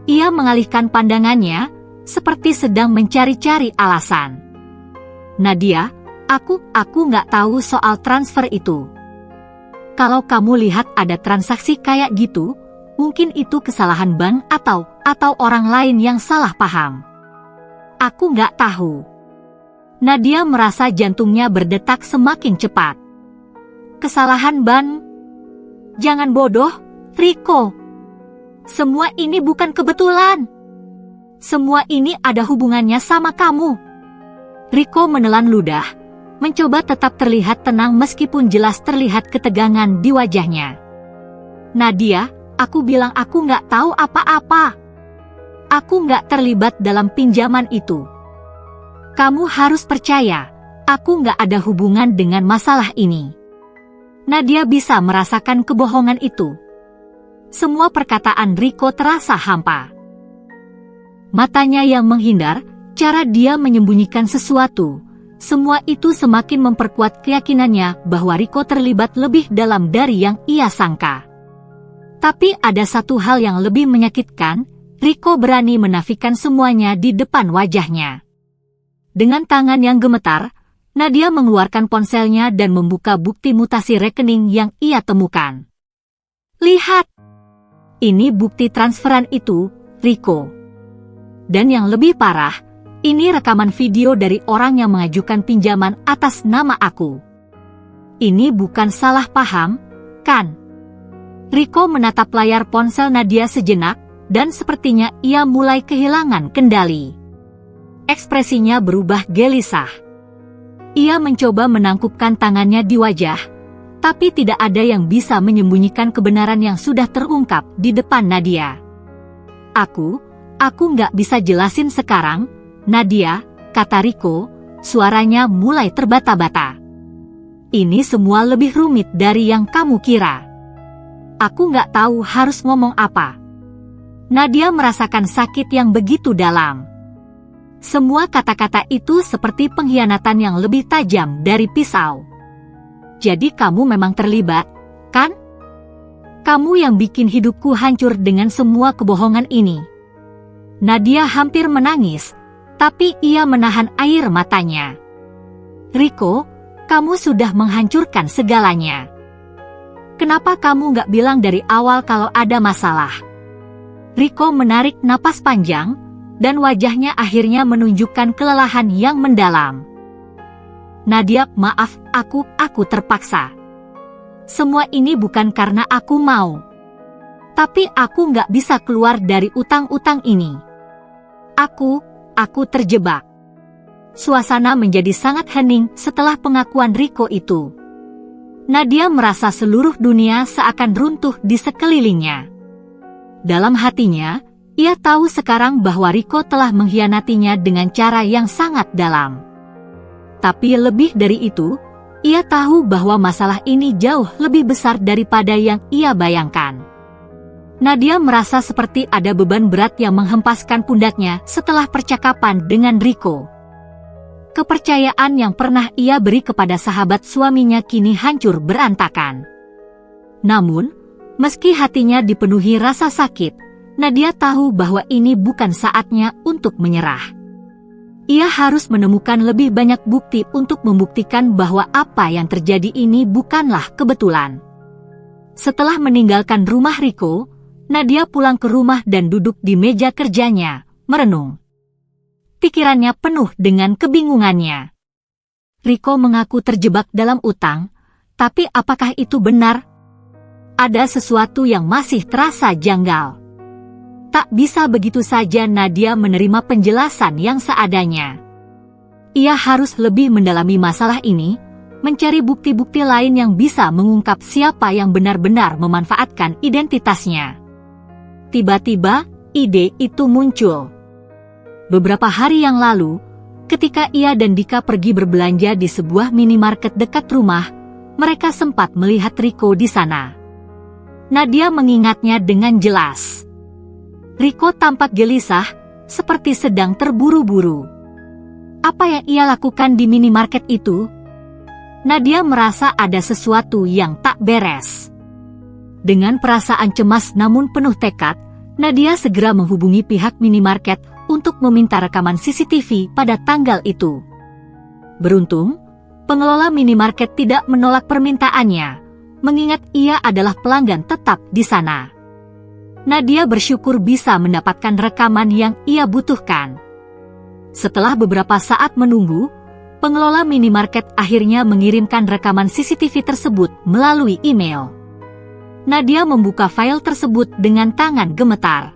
Ia mengalihkan pandangannya, seperti sedang mencari-cari alasan. Nadia, aku nggak tahu soal transfer itu. Kalau kamu lihat ada transaksi kayak gitu, mungkin itu kesalahan bank atau orang lain yang salah paham. Aku nggak tahu. Nadia merasa jantungnya berdetak semakin cepat. Kesalahan bank? Jangan bodoh, Riko. Semua ini bukan kebetulan. Semua ini ada hubungannya sama kamu. Riko menelan ludah, mencoba tetap terlihat tenang meskipun jelas terlihat ketegangan di wajahnya. Nadia, aku bilang aku nggak tahu apa-apa. Aku nggak terlibat dalam pinjaman itu. Kamu harus percaya, aku nggak ada hubungan dengan masalah ini. Nadia bisa merasakan kebohongan itu. Semua perkataan Riko terasa hampa. Matanya yang menghindar, cara dia menyembunyikan sesuatu, semua itu semakin memperkuat keyakinannya bahwa Riko terlibat lebih dalam dari yang ia sangka. Tapi ada satu hal yang lebih menyakitkan, Riko berani menafikan semuanya di depan wajahnya. Dengan tangan yang gemetar, Nadia mengeluarkan ponselnya dan membuka bukti mutasi rekening yang ia temukan. Lihat! Ini bukti transferan itu, Riko. Dan yang lebih parah, ini rekaman video dari orang yang mengajukan pinjaman atas nama aku. Ini bukan salah paham, kan? Riko menatap layar ponsel Nadia sejenak, dan sepertinya ia mulai kehilangan kendali. Ekspresinya berubah gelisah. Ia mencoba menangkupkan tangannya di wajah, tapi tidak ada yang bisa menyembunyikan kebenaran yang sudah terungkap di depan Nadia. Aku nggak bisa jelasin sekarang, Nadia, kata Riko, suaranya mulai terbata-bata. Ini semua lebih rumit dari yang kamu kira. Aku nggak tahu harus ngomong apa. Nadia merasakan sakit yang begitu dalam. Semua kata-kata itu seperti pengkhianatan yang lebih tajam dari pisau. Jadi kamu memang terlibat, kan? Kamu yang bikin hidupku hancur dengan semua kebohongan ini. Nadia hampir menangis, tapi ia menahan air matanya. Riko, kamu sudah menghancurkan segalanya. Kenapa kamu nggak bilang dari awal kalau ada masalah? Riko menarik napas panjang, dan wajahnya akhirnya menunjukkan kelelahan yang mendalam. Nadia, maaf, aku terpaksa. Semua ini bukan karena aku mau. Tapi aku nggak bisa keluar dari utang-utang ini. Aku terjebak. Suasana menjadi sangat hening setelah pengakuan Riko itu. Nadia merasa seluruh dunia seakan runtuh di sekelilingnya. Dalam hatinya, ia tahu sekarang bahwa Riko telah mengkhianatinya dengan cara yang sangat dalam. Tapi lebih dari itu, ia tahu bahwa masalah ini jauh lebih besar daripada yang ia bayangkan. Nadia merasa seperti ada beban berat yang menghempaskan pundaknya setelah percakapan dengan Riko. Kepercayaan yang pernah ia beri kepada sahabat suaminya kini hancur berantakan. Namun, meski hatinya dipenuhi rasa sakit, Nadia tahu bahwa ini bukan saatnya untuk menyerah. Ia harus menemukan lebih banyak bukti untuk membuktikan bahwa apa yang terjadi ini bukanlah kebetulan. Setelah meninggalkan rumah Riko, Nadia pulang ke rumah dan duduk di meja kerjanya, merenung. Pikirannya penuh dengan kebingungannya. Riko mengaku terjebak dalam utang, tapi apakah itu benar? Ada sesuatu yang masih terasa janggal. Tak bisa begitu saja Nadia menerima penjelasan yang seadanya. Ia harus lebih mendalami masalah ini, mencari bukti-bukti lain yang bisa mengungkap siapa yang benar-benar memanfaatkan identitasnya. Tiba-tiba, ide itu muncul. Beberapa hari yang lalu, ketika ia dan Dika pergi berbelanja di sebuah minimarket dekat rumah, mereka sempat melihat Riko di sana. Nadia mengingatnya dengan jelas. Riko tampak gelisah, seperti sedang terburu-buru. Apa yang ia lakukan di minimarket itu? Nadia merasa ada sesuatu yang tak beres. Dengan perasaan cemas namun penuh tekad, Nadia segera menghubungi pihak minimarket untuk meminta rekaman CCTV pada tanggal itu. Beruntung, pengelola minimarket tidak menolak permintaannya, mengingat ia adalah pelanggan tetap di sana. Nadia bersyukur bisa mendapatkan rekaman yang ia butuhkan. Setelah beberapa saat menunggu, pengelola minimarket akhirnya mengirimkan rekaman CCTV tersebut melalui email. Nadia membuka file tersebut dengan tangan gemetar.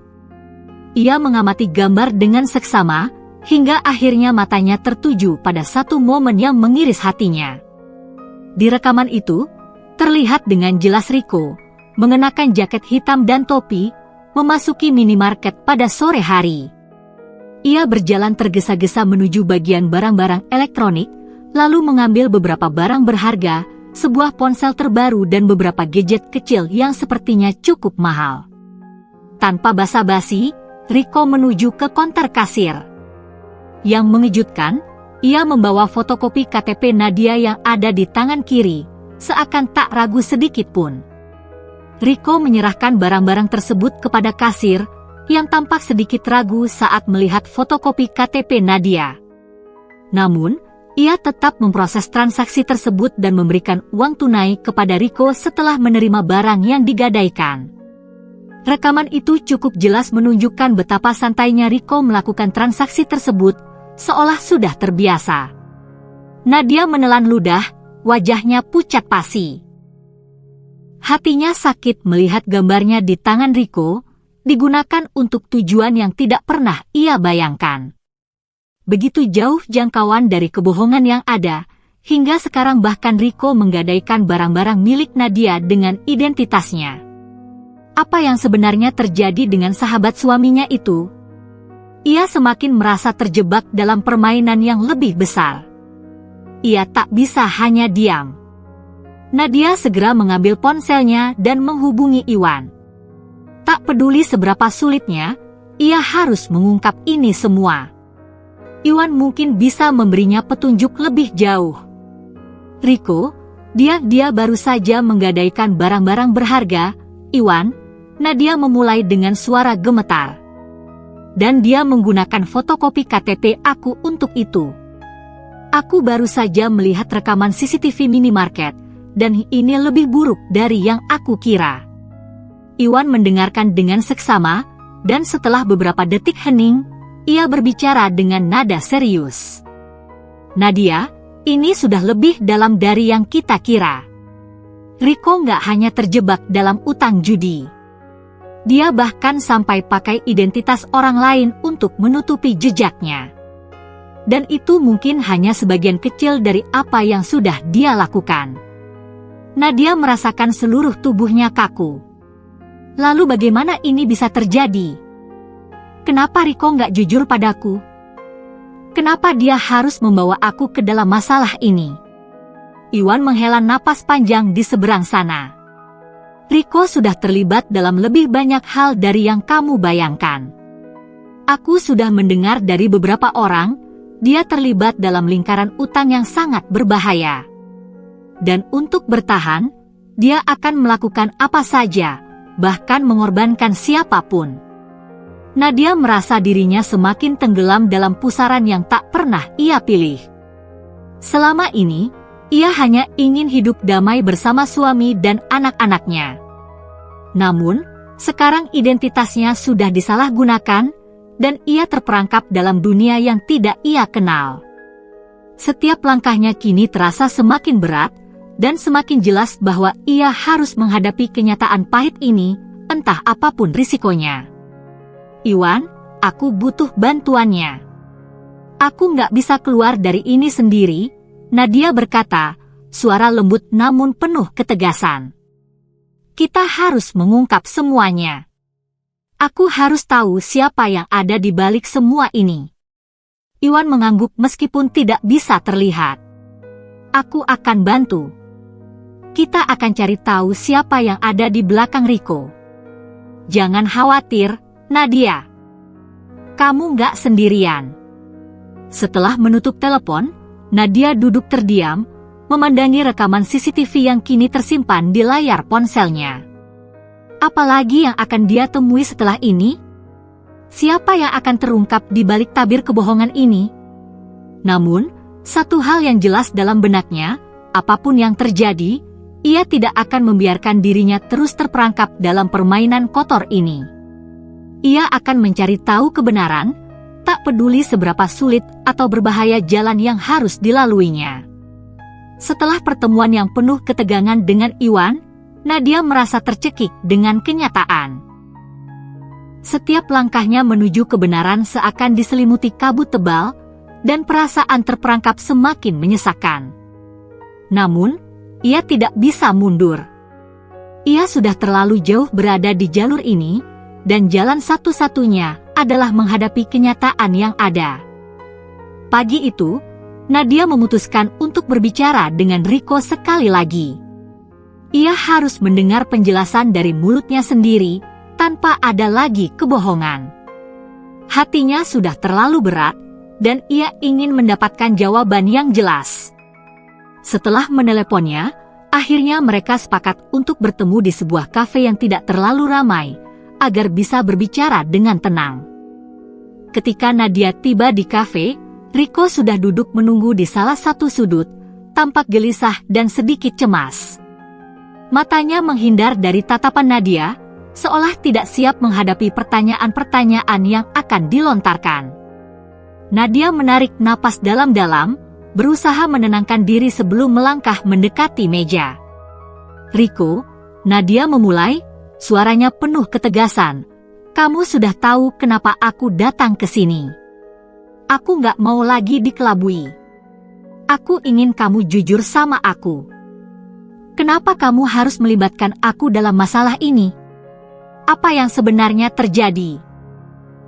Ia mengamati gambar dengan seksama, hingga akhirnya matanya tertuju pada satu momen yang mengiris hatinya. Di rekaman itu, terlihat dengan jelas Rico, mengenakan jaket hitam dan topi, memasuki minimarket pada sore hari. Ia berjalan tergesa-gesa menuju bagian barang-barang elektronik, lalu mengambil beberapa barang berharga, sebuah ponsel terbaru dan beberapa gadget kecil yang sepertinya cukup mahal. Tanpa basa-basi, Rico menuju ke konter kasir. Yang mengejutkan, ia membawa fotokopi KTP Nadia yang ada di tangan kiri, seakan tak ragu sedikit pun. Rico menyerahkan barang-barang tersebut kepada kasir, yang tampak sedikit ragu saat melihat fotokopi KTP Nadia. Namun, ia tetap memproses transaksi tersebut dan memberikan uang tunai kepada Rico setelah menerima barang yang digadaikan. Rekaman itu cukup jelas menunjukkan betapa santainya Rico melakukan transaksi tersebut, seolah sudah terbiasa. Nadia menelan ludah, wajahnya pucat pasi. Hatinya sakit melihat gambarnya di tangan Rico, digunakan untuk tujuan yang tidak pernah ia bayangkan. Begitu jauh jangkauan dari kebohongan yang ada, hingga sekarang bahkan Rico menggadaikan barang-barang milik Nadia dengan identitasnya. Apa yang sebenarnya terjadi dengan sahabat suaminya itu? Ia semakin merasa terjebak dalam permainan yang lebih besar. Ia tak bisa hanya diam. Nadia segera mengambil ponselnya dan menghubungi Iwan. Tak peduli seberapa sulitnya, ia harus mengungkap ini semua. Iwan mungkin bisa memberinya petunjuk lebih jauh. Rico, dia baru saja menggadaikan barang-barang berharga. Iwan, Nadia memulai dengan suara gemetar. Dan dia menggunakan fotokopi KTP aku untuk itu. Aku baru saja melihat rekaman CCTV minimarket, dan ini lebih buruk dari yang aku kira. Iwan mendengarkan dengan seksama, dan setelah beberapa detik hening, ia berbicara dengan nada serius. Nadia, ini sudah lebih dalam dari yang kita kira. Rico nggak hanya terjebak dalam utang judi. Dia bahkan sampai pakai identitas orang lain untuk menutupi jejaknya. Dan itu mungkin hanya sebagian kecil dari apa yang sudah dia lakukan. Nadia merasakan seluruh tubuhnya kaku. Lalu bagaimana ini bisa terjadi? Kenapa Rico nggak jujur padaku? Kenapa dia harus membawa aku ke dalam masalah ini? Iwan menghela napas panjang di seberang sana. Rico sudah terlibat dalam lebih banyak hal dari yang kamu bayangkan. Aku sudah mendengar dari beberapa orang, dia terlibat dalam lingkaran utang yang sangat berbahaya. Dan untuk bertahan, dia akan melakukan apa saja, bahkan mengorbankan siapapun. Nadia merasa dirinya semakin tenggelam dalam pusaran yang tak pernah ia pilih. Selama ini, ia hanya ingin hidup damai bersama suami dan anak-anaknya. Namun, sekarang identitasnya sudah disalahgunakan, dan ia terperangkap dalam dunia yang tidak ia kenal. Setiap langkahnya kini terasa semakin berat, dan semakin jelas bahwa ia harus menghadapi kenyataan pahit ini, entah apapun risikonya. Iwan, aku butuh bantuannya. Aku nggak bisa keluar dari ini sendiri, Nadia berkata, suara lembut namun penuh ketegasan. Kita harus mengungkap semuanya. Aku harus tahu siapa yang ada di balik semua ini. Iwan mengangguk meskipun tidak bisa terlihat. Aku akan bantu. Kita akan cari tahu siapa yang ada di belakang Rico. Jangan khawatir, Nadia. kamu nggak sendirian. Setelah menutup telepon, Nadia duduk terdiam, memandangi rekaman CCTV yang kini tersimpan di layar ponselnya. Apalagi yang akan dia temui setelah ini? Siapa yang akan terungkap di balik tabir kebohongan ini? Namun, satu hal yang jelas dalam benaknya, apapun yang terjadi, ia tidak akan membiarkan dirinya terus terperangkap dalam permainan kotor ini. Ia akan mencari tahu kebenaran, tak peduli seberapa sulit atau berbahaya jalan yang harus dilaluinya. Setelah pertemuan yang penuh ketegangan dengan Iwan, Nadia merasa tercekik dengan kenyataan. Setiap langkahnya menuju kebenaran seakan diselimuti kabut tebal, dan perasaan terperangkap semakin menyesakan. Namun, ia tidak bisa mundur. Ia sudah terlalu jauh berada di jalur ini, dan jalan satu-satunya adalah menghadapi kenyataan yang ada. Pagi itu, Nadia memutuskan untuk berbicara dengan Riko sekali lagi. Ia harus mendengar penjelasan dari mulutnya sendiri, tanpa ada lagi kebohongan. Hatinya sudah terlalu berat, dan ia ingin mendapatkan jawaban yang jelas. Setelah meneleponnya, akhirnya mereka sepakat untuk bertemu di sebuah kafe yang tidak terlalu ramai, agar bisa berbicara dengan tenang. Ketika Nadia tiba di kafe, Riko sudah duduk menunggu di salah satu sudut, tampak gelisah dan sedikit cemas. Matanya menghindar dari tatapan Nadia, seolah tidak siap menghadapi pertanyaan-pertanyaan yang akan dilontarkan. Nadia menarik napas dalam-dalam, berusaha menenangkan diri sebelum melangkah mendekati meja. Riko, Nadia memulai, suaranya penuh ketegasan. Kamu sudah tahu kenapa aku datang ke sini. Aku nggak mau lagi dikelabui. Aku ingin kamu jujur sama aku. Kenapa kamu harus melibatkan aku dalam masalah ini? Apa yang sebenarnya terjadi?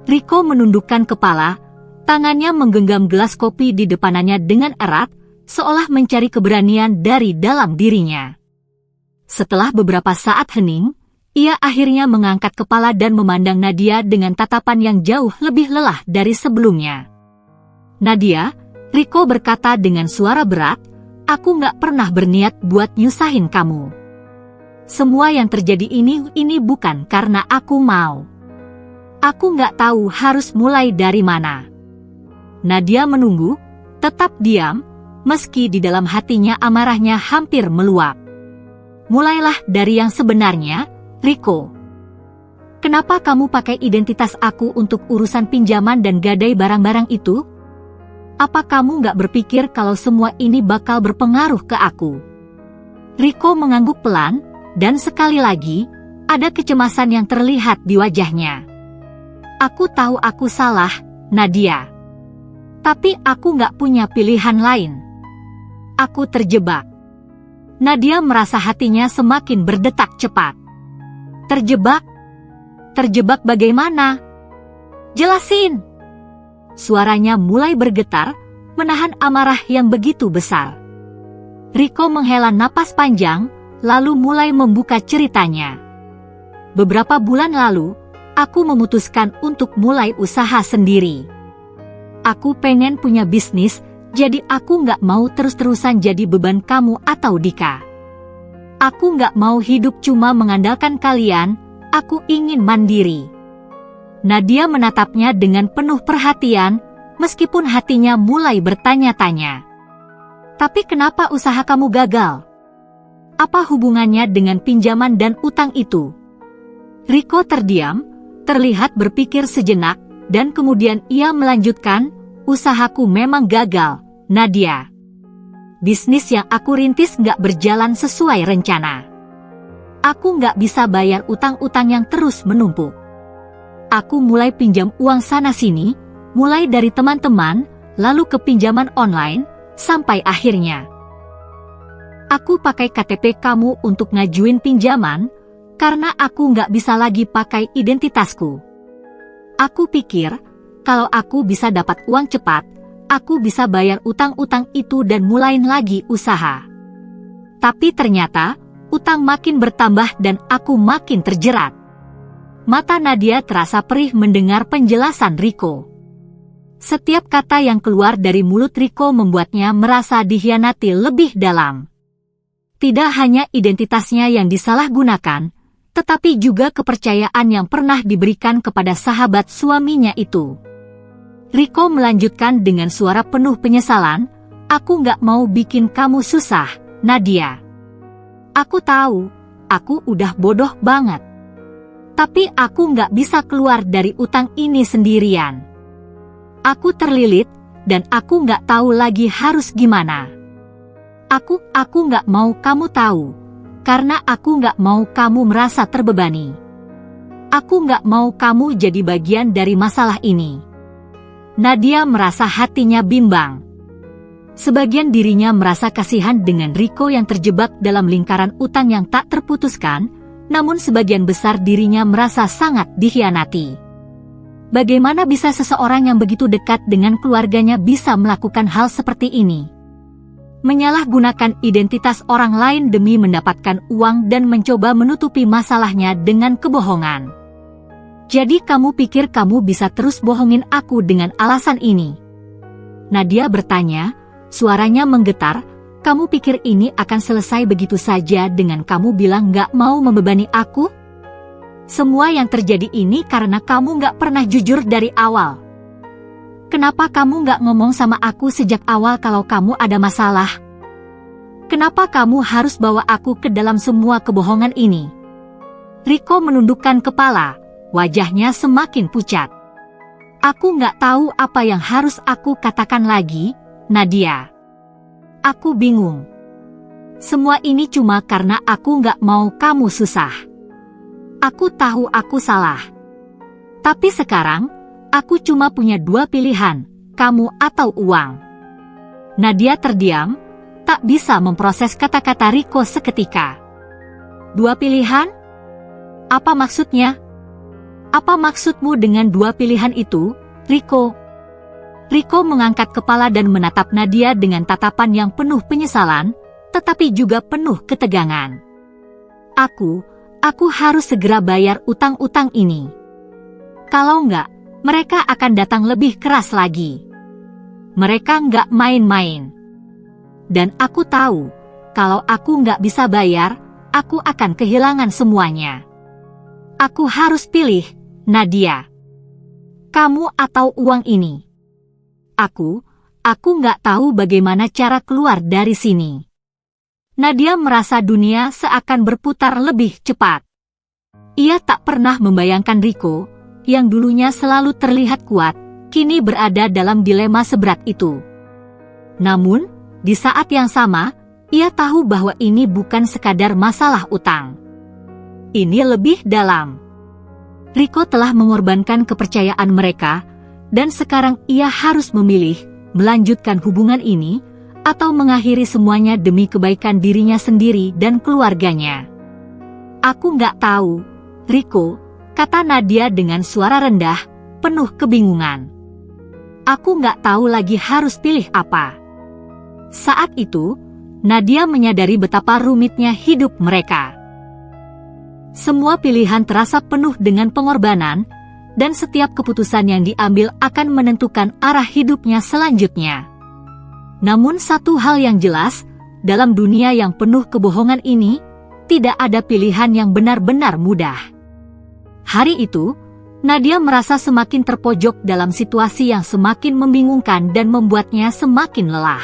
Riko menundukkan kepala, tangannya menggenggam gelas kopi di depannya dengan erat, seolah mencari keberanian dari dalam dirinya. Setelah beberapa saat hening, ia akhirnya mengangkat kepala dan memandang Nadia dengan tatapan yang jauh lebih lelah dari sebelumnya. Nadia, Riko berkata dengan suara berat, aku nggak pernah berniat buat nyusahin kamu. Semua yang terjadi ini bukan karena aku mau. Aku nggak tahu harus mulai dari mana. Nadia menunggu, tetap diam, meski di dalam hatinya amarahnya hampir meluap. Mulailah dari yang sebenarnya, Riko. Kenapa kamu pakai identitas aku untuk urusan pinjaman dan gadai barang-barang itu? Apa kamu nggak berpikir kalau semua ini bakal berpengaruh ke aku? Riko mengangguk pelan, dan sekali lagi, ada kecemasan yang terlihat di wajahnya. Aku tahu aku salah, Nadia. Tapi aku nggak punya pilihan lain. Aku terjebak. Nadia merasa hatinya semakin berdetak cepat. Terjebak? Terjebak bagaimana? Jelasin! Suaranya mulai bergetar, menahan amarah yang begitu besar. Riko menghela napas panjang, lalu mulai membuka ceritanya. Beberapa bulan lalu, aku memutuskan untuk mulai usaha sendiri. Aku pengen punya bisnis, jadi aku nggak mau terus-terusan jadi beban kamu atau Dika. Aku nggak mau hidup cuma mengandalkan kalian, aku ingin mandiri. Nadia menatapnya dengan penuh perhatian, meskipun hatinya mulai bertanya-tanya. Tapi kenapa usaha kamu gagal? Apa hubungannya dengan pinjaman dan utang itu? Riko terdiam, terlihat berpikir sejenak, dan kemudian ia melanjutkan, usahaku memang gagal, Nadia. Bisnis yang aku rintis nggak berjalan sesuai rencana. Aku nggak bisa bayar utang-utang yang terus menumpuk. Aku mulai pinjam uang sana-sini, mulai dari teman-teman, lalu ke pinjaman online, sampai akhirnya. Aku pakai KTP kamu untuk ngajuin pinjaman, karena aku nggak bisa lagi pakai identitasku. Aku pikir, kalau aku bisa dapat uang cepat, aku bisa bayar utang-utang itu dan mulain lagi usaha. Tapi ternyata, utang makin bertambah dan aku makin terjerat. Mata Nadia terasa perih mendengar penjelasan Riko. Setiap kata yang keluar dari mulut Riko membuatnya merasa dikhianati lebih dalam. Tidak hanya identitasnya yang disalahgunakan, tetapi juga kepercayaan yang pernah diberikan kepada sahabat suaminya itu. Riko melanjutkan dengan suara penuh penyesalan, "Aku nggak mau bikin kamu susah, Nadia. Aku tahu, aku udah bodoh banget. Tapi aku nggak bisa keluar dari utang ini sendirian. Aku terlilit, dan aku nggak tahu lagi harus gimana. Aku nggak mau kamu tahu, karena aku nggak mau kamu merasa terbebani. Aku nggak mau kamu jadi bagian dari masalah ini." Nadia merasa hatinya bimbang. Sebagian dirinya merasa kasihan dengan Riko yang terjebak dalam lingkaran utang yang tak terputuskan, namun sebagian besar dirinya merasa sangat dikhianati. Bagaimana bisa seseorang yang begitu dekat dengan keluarganya bisa melakukan hal seperti ini? Menyalahgunakan identitas orang lain demi mendapatkan uang dan mencoba menutupi masalahnya dengan kebohongan. Jadi kamu pikir kamu bisa terus bohongin aku dengan alasan ini? Nadia bertanya, suaranya menggetar. Kamu pikir ini akan selesai begitu saja dengan kamu bilang gak mau membebani aku? Semua yang terjadi ini karena kamu gak pernah jujur dari awal. Kenapa kamu gak ngomong sama aku sejak awal kalau kamu ada masalah? Kenapa kamu harus bawa aku ke dalam semua kebohongan ini? Riko menundukkan kepala, wajahnya semakin pucat. Aku gak tahu apa yang harus aku katakan lagi, Nadia. Aku bingung. Semua ini cuma karena aku gak mau kamu susah. Aku tahu aku salah. Tapi sekarang, aku cuma punya dua pilihan, kamu atau uang. Nadia terdiam, tak bisa memproses kata-kata Riko seketika. Dua pilihan? Apa maksudnya? Apa maksudmu dengan dua pilihan itu, Riko? Riko mengangkat kepala dan menatap Nadia dengan tatapan yang penuh penyesalan, tetapi juga penuh ketegangan. Aku harus segera bayar utang-utang ini. Kalau enggak, mereka akan datang lebih keras lagi. Mereka enggak main-main. Dan aku tahu, kalau aku enggak bisa bayar, aku akan kehilangan semuanya. Aku harus pilih, Nadia. Kamu atau uang ini. Aku enggak tahu bagaimana cara keluar dari sini. Nadia merasa dunia seakan berputar lebih cepat. Ia tak pernah membayangkan Riko, yang dulunya selalu terlihat kuat, kini berada dalam dilema seberat itu. Namun, di saat yang sama, ia tahu bahwa ini bukan sekadar masalah utang. Ini lebih dalam. Riko telah mengorbankan kepercayaan mereka, dan sekarang ia harus memilih, melanjutkan hubungan ini, atau mengakhiri semuanya demi kebaikan dirinya sendiri dan keluarganya. Aku nggak tahu, Riko, kata Nadia dengan suara rendah, penuh kebingungan. Aku nggak tahu lagi harus pilih apa. Saat itu, Nadia menyadari betapa rumitnya hidup mereka. Semua pilihan terasa penuh dengan pengorbanan, dan setiap keputusan yang diambil akan menentukan arah hidupnya selanjutnya. Namun satu hal yang jelas, dalam dunia yang penuh kebohongan ini, tidak ada pilihan yang benar-benar mudah. Hari itu, Nadia merasa semakin terpojok dalam situasi yang semakin membingungkan dan membuatnya semakin lelah.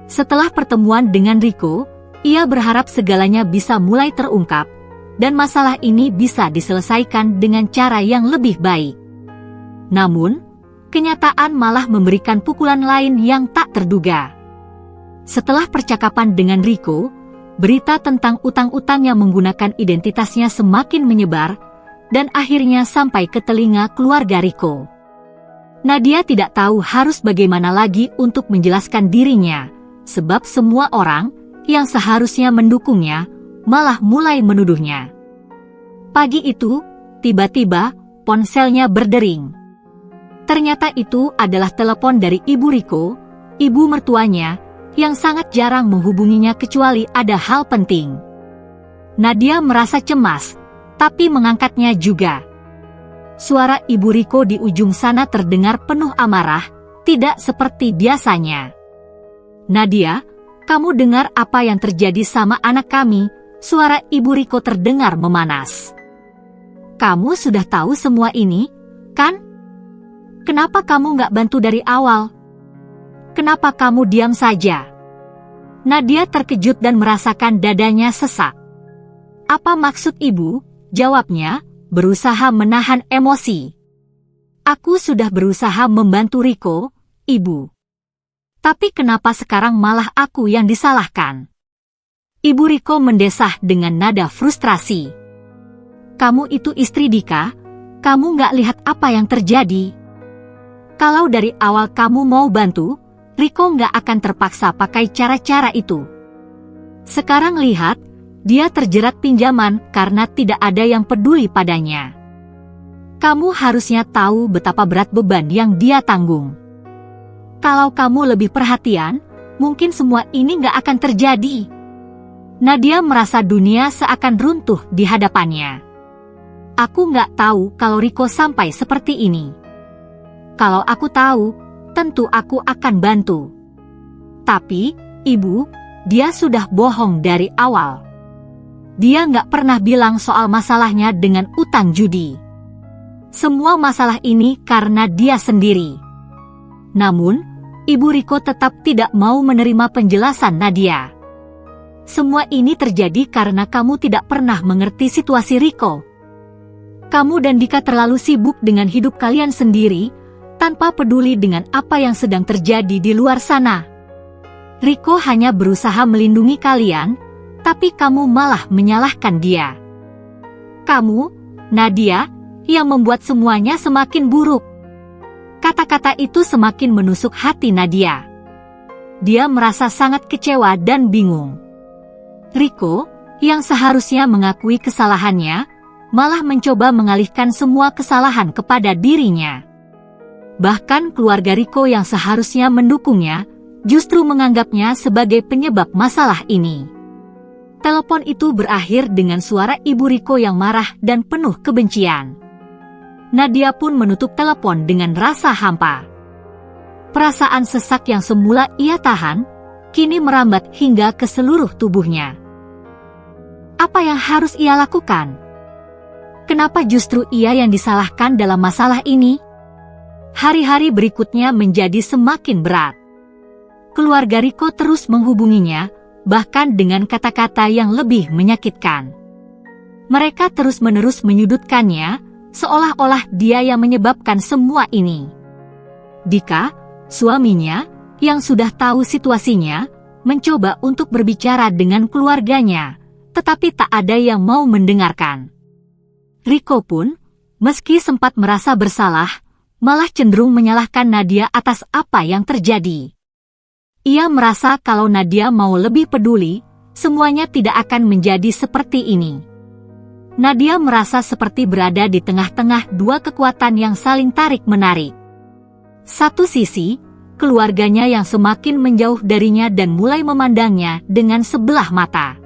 Setelah pertemuan dengan Riko, ia berharap segalanya bisa mulai terungkap, dan masalah ini bisa diselesaikan dengan cara yang lebih baik. Namun, kenyataan malah memberikan pukulan lain yang tak terduga. Setelah percakapan dengan Riko, berita tentang utang-utang yang menggunakan identitasnya semakin menyebar, dan akhirnya sampai ke telinga keluarga Riko. Nadia tidak tahu harus bagaimana lagi untuk menjelaskan dirinya, sebab semua orang yang seharusnya mendukungnya malah mulai menuduhnya. Pagi itu, tiba-tiba ponselnya berdering. Ternyata itu adalah telepon dari Ibu Riko, ibu mertuanya, yang sangat jarang menghubunginya kecuali ada hal penting. Nadia merasa cemas, tapi mengangkatnya juga. Suara Ibu Riko di ujung sana terdengar penuh amarah, tidak seperti biasanya. "Nadia, kamu dengar apa yang terjadi sama anak kami?" Suara Ibu Riko terdengar memanas. "Kamu sudah tahu semua ini, kan? Kenapa kamu nggak bantu dari awal? Kenapa kamu diam saja?" Nadia terkejut dan merasakan dadanya sesak. "Apa maksud ibu?" Jawabnya, berusaha menahan emosi. "Aku sudah berusaha membantu Riko, Ibu. Tapi kenapa sekarang malah aku yang disalahkan?" Ibu Riko mendesah dengan nada frustrasi. "Kamu itu istri Dika, kamu nggak lihat apa yang terjadi? Kalau dari awal kamu mau bantu, Riko nggak akan terpaksa pakai cara-cara itu. Sekarang lihat, dia terjerat pinjaman karena tidak ada yang peduli padanya. Kamu harusnya tahu betapa berat beban yang dia tanggung. Kalau kamu lebih perhatian, mungkin semua ini nggak akan terjadi." Nadia merasa dunia seakan runtuh di hadapannya. "Aku nggak tahu kalau Riko sampai seperti ini. Kalau aku tahu, tentu aku akan bantu. Tapi, Ibu, dia sudah bohong dari awal. Dia nggak pernah bilang soal masalahnya dengan utang judi. Semua masalah ini karena dia sendiri." Namun, Ibu Riko tetap tidak mau menerima penjelasan Nadia. "Semua ini terjadi karena kamu tidak pernah mengerti situasi Riko. Kamu dan Dika terlalu sibuk dengan hidup kalian sendiri, tanpa peduli dengan apa yang sedang terjadi di luar sana. Riko hanya berusaha melindungi kalian, tapi kamu malah menyalahkan dia. Kamu, Nadia, yang membuat semuanya semakin buruk." Kata-kata itu semakin menusuk hati Nadia. Dia merasa sangat kecewa dan bingung. Riko, yang seharusnya mengakui kesalahannya, malah mencoba mengalihkan semua kesalahan kepada dirinya. Bahkan keluarga Riko yang seharusnya mendukungnya, justru menganggapnya sebagai penyebab masalah ini. Telepon itu berakhir dengan suara Ibu Riko yang marah dan penuh kebencian. Nadia pun menutup telepon dengan rasa hampa. Perasaan sesak yang semula ia tahan, kini merambat hingga ke seluruh tubuhnya. Apa yang harus ia lakukan? Kenapa justru ia yang disalahkan dalam masalah ini? Hari-hari berikutnya menjadi semakin berat. Keluarga Riko terus menghubunginya, bahkan dengan kata-kata yang lebih menyakitkan. Mereka terus-menerus menyudutkannya, seolah-olah dia yang menyebabkan semua ini. Dika, suaminya, yang sudah tahu situasinya, mencoba untuk berbicara dengan keluarganya, tetapi tak ada yang mau mendengarkan. Riko pun, meski sempat merasa bersalah, malah cenderung menyalahkan Nadia atas apa yang terjadi. Ia merasa kalau Nadia mau lebih peduli, semuanya tidak akan menjadi seperti ini. Nadia merasa seperti berada di tengah-tengah dua kekuatan yang saling tarik-menarik. Satu sisi, keluarganya yang semakin menjauh darinya dan mulai memandangnya dengan sebelah mata.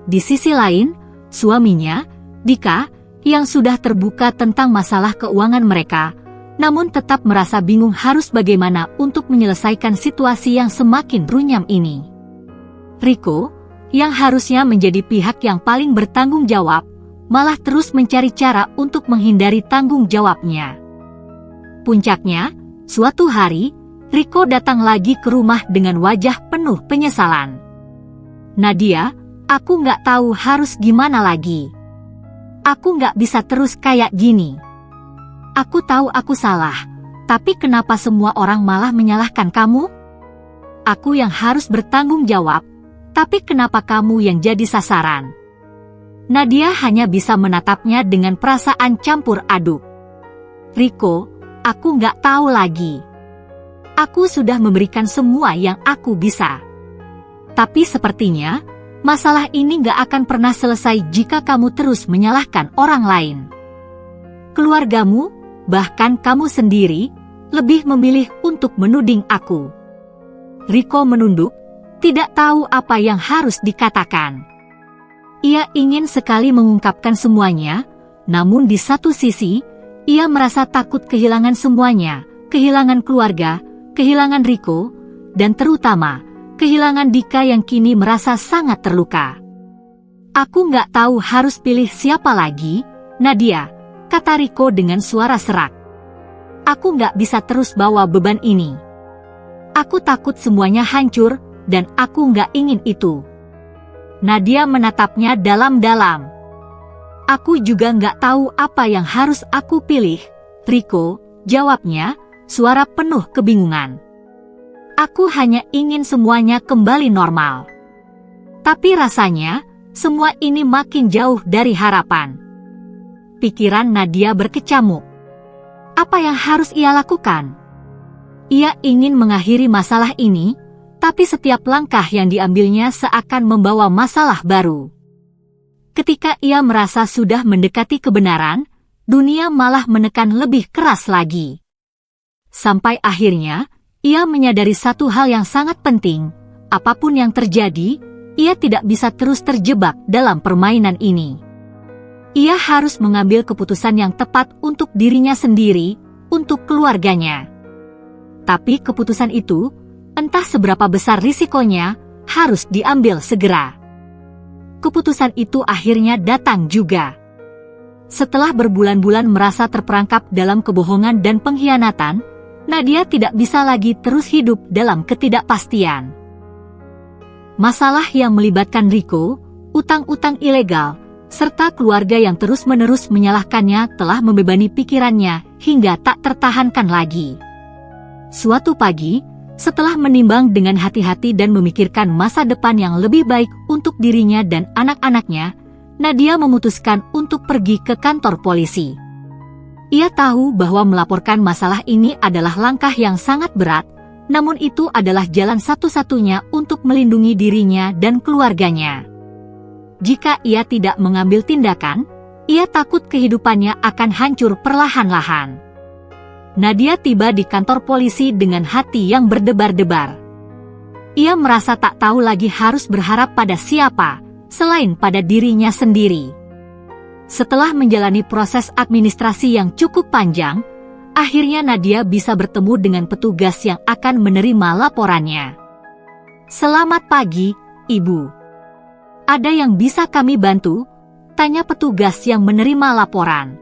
Di sisi lain, suaminya, Dika, yang sudah terbuka tentang masalah keuangan mereka, namun tetap merasa bingung harus bagaimana untuk menyelesaikan situasi yang semakin runyam ini. Riko, yang harusnya menjadi pihak yang paling bertanggung jawab, malah terus mencari cara untuk menghindari tanggung jawabnya. Puncaknya, suatu hari, Riko datang lagi ke rumah dengan wajah penuh penyesalan. "Nadia, aku nggak tahu harus gimana lagi. Aku nggak bisa terus kayak gini. Aku tahu aku salah, tapi kenapa semua orang malah menyalahkan kamu? Aku yang harus bertanggung jawab, tapi kenapa kamu yang jadi sasaran?" Nadia hanya bisa menatapnya dengan perasaan campur aduk. "Riko, aku nggak tahu lagi. Aku sudah memberikan semua yang aku bisa. Tapi sepertinya, masalah ini nggak akan pernah selesai jika kamu terus menyalahkan orang lain. Keluargamu, bahkan kamu sendiri, lebih memilih untuk menuding aku." Riko menunduk, tidak tahu apa yang harus dikatakan. Ia ingin sekali mengungkapkan semuanya, namun di satu sisi, ia merasa takut kehilangan semuanya, kehilangan keluarga, kehilangan Riko, dan terutama, kehilangan Dika yang kini merasa sangat terluka. Aku nggak tahu harus pilih siapa lagi, Nadia, kata Riko dengan suara serak. Aku nggak bisa terus bawa beban ini. Aku takut semuanya hancur, dan aku nggak ingin itu. Nadia menatapnya dalam-dalam. Aku juga nggak tahu apa yang harus aku pilih, Riko, jawabnya, suara penuh kebingungan. Aku hanya ingin semuanya kembali normal. Tapi rasanya, semua ini makin jauh dari harapan. Pikiran Nadia berkecamuk. Apa yang harus ia lakukan? Ia ingin mengakhiri masalah ini, tapi setiap langkah yang diambilnya seakan membawa masalah baru. Ketika ia merasa sudah mendekati kebenaran, dunia malah menekan lebih keras lagi. Sampai akhirnya, ia menyadari satu hal yang sangat penting, apapun yang terjadi, ia tidak bisa terus terjebak dalam permainan ini. Ia harus mengambil keputusan yang tepat untuk dirinya sendiri, untuk keluarganya. Tapi keputusan itu, entah seberapa besar risikonya, harus diambil segera. Keputusan itu akhirnya datang juga. Setelah berbulan-bulan merasa terperangkap dalam kebohongan dan pengkhianatan, Nadia tidak bisa lagi terus hidup dalam ketidakpastian. Masalah yang melibatkan Riko, utang-utang ilegal, serta keluarga yang terus-menerus menyalahkannya telah membebani pikirannya hingga tak tertahankan lagi. Suatu pagi, setelah menimbang dengan hati-hati dan memikirkan masa depan yang lebih baik untuk dirinya dan anak-anaknya, Nadia memutuskan untuk pergi ke kantor polisi. Ia tahu bahwa melaporkan masalah ini adalah langkah yang sangat berat, namun itu adalah jalan satu-satunya untuk melindungi dirinya dan keluarganya. Jika ia tidak mengambil tindakan, ia takut kehidupannya akan hancur perlahan-lahan. Nadia tiba di kantor polisi dengan hati yang berdebar-debar. Ia merasa tak tahu lagi harus berharap pada siapa, selain pada dirinya sendiri. Setelah menjalani proses administrasi yang cukup panjang, akhirnya Nadia bisa bertemu dengan petugas yang akan menerima laporannya. "Selamat pagi, Ibu. Ada yang bisa kami bantu?" tanya petugas yang menerima laporan.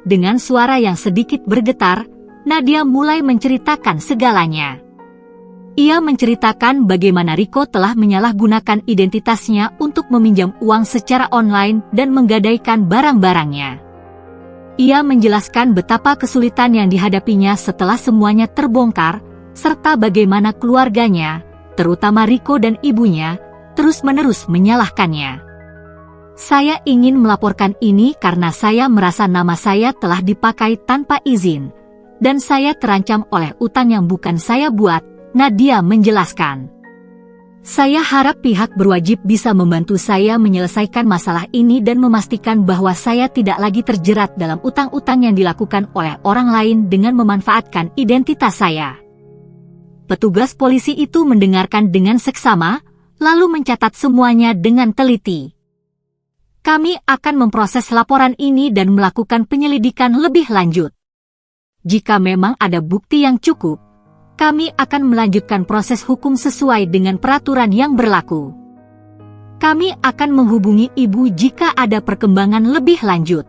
Dengan suara yang sedikit bergetar, Nadia mulai menceritakan segalanya. Ia menceritakan bagaimana Riko telah menyalahgunakan identitasnya untuk meminjam uang secara online dan menggadaikan barang-barangnya. Ia menjelaskan betapa kesulitan yang dihadapinya setelah semuanya terbongkar, serta bagaimana keluarganya, terutama Riko dan ibunya, terus-menerus menyalahkannya. "Saya ingin melaporkan ini karena saya merasa nama saya telah dipakai tanpa izin, dan saya terancam oleh utang yang bukan saya buat," Nadia menjelaskan. "Saya harap pihak berwajib bisa membantu saya menyelesaikan masalah ini dan memastikan bahwa saya tidak lagi terjerat dalam utang-utang yang dilakukan oleh orang lain dengan memanfaatkan identitas saya." Petugas polisi itu mendengarkan dengan seksama, lalu mencatat semuanya dengan teliti. "Kami akan memproses laporan ini dan melakukan penyelidikan lebih lanjut. Jika memang ada bukti yang cukup, kami akan melanjutkan proses hukum sesuai dengan peraturan yang berlaku. Kami akan menghubungi Ibu jika ada perkembangan lebih lanjut."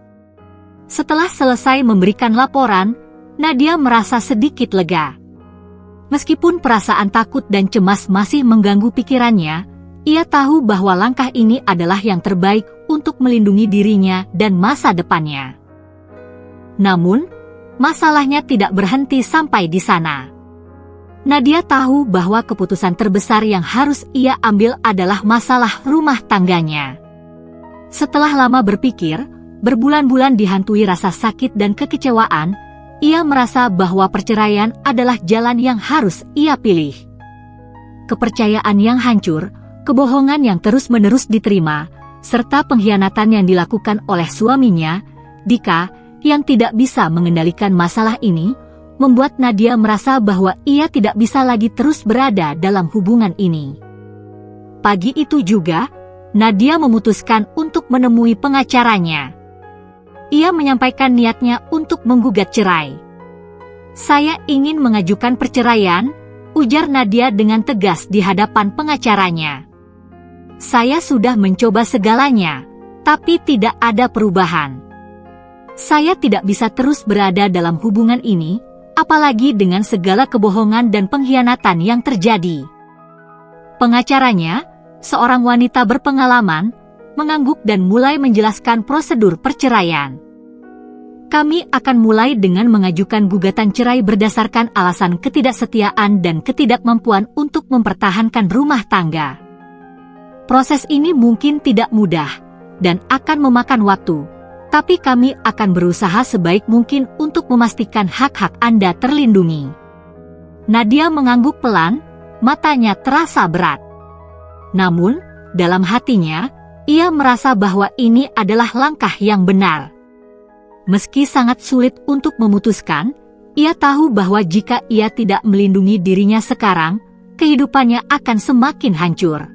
Setelah selesai memberikan laporan, Nadia merasa sedikit lega. Meskipun perasaan takut dan cemas masih mengganggu pikirannya, ia tahu bahwa langkah ini adalah yang terbaik untuk melindungi dirinya dan masa depannya. Namun, masalahnya tidak berhenti sampai di sana. Nadia tahu bahwa keputusan terbesar yang harus ia ambil adalah masalah rumah tangganya. Setelah lama berpikir, berbulan-bulan dihantui rasa sakit dan kekecewaan, ia merasa bahwa perceraian adalah jalan yang harus ia pilih. Kepercayaan yang hancur, kebohongan yang terus-menerus diterima, serta pengkhianatan yang dilakukan oleh suaminya, Dika, yang tidak bisa mengendalikan masalah ini, membuat Nadia merasa bahwa ia tidak bisa lagi terus berada dalam hubungan ini. Pagi itu juga, Nadia memutuskan untuk menemui pengacaranya. Ia menyampaikan niatnya untuk menggugat cerai. "Saya ingin mengajukan perceraian," ujar Nadia dengan tegas di hadapan pengacaranya. "Saya sudah mencoba segalanya, tapi tidak ada perubahan. Saya tidak bisa terus berada dalam hubungan ini, apalagi dengan segala kebohongan dan pengkhianatan yang terjadi." Pengacaranya, seorang wanita berpengalaman, mengangguk dan mulai menjelaskan prosedur perceraian. "Kami akan mulai dengan mengajukan gugatan cerai berdasarkan alasan ketidaksetiaan dan ketidakmampuan untuk mempertahankan rumah tangga. Proses ini mungkin tidak mudah dan akan memakan waktu, tapi kami akan berusaha sebaik mungkin untuk memastikan hak-hak Anda terlindungi." Nadia mengangguk pelan, matanya terasa berat. Namun, dalam hatinya, ia merasa bahwa ini adalah langkah yang benar. Meski sangat sulit untuk memutuskan, ia tahu bahwa jika ia tidak melindungi dirinya sekarang, kehidupannya akan semakin hancur.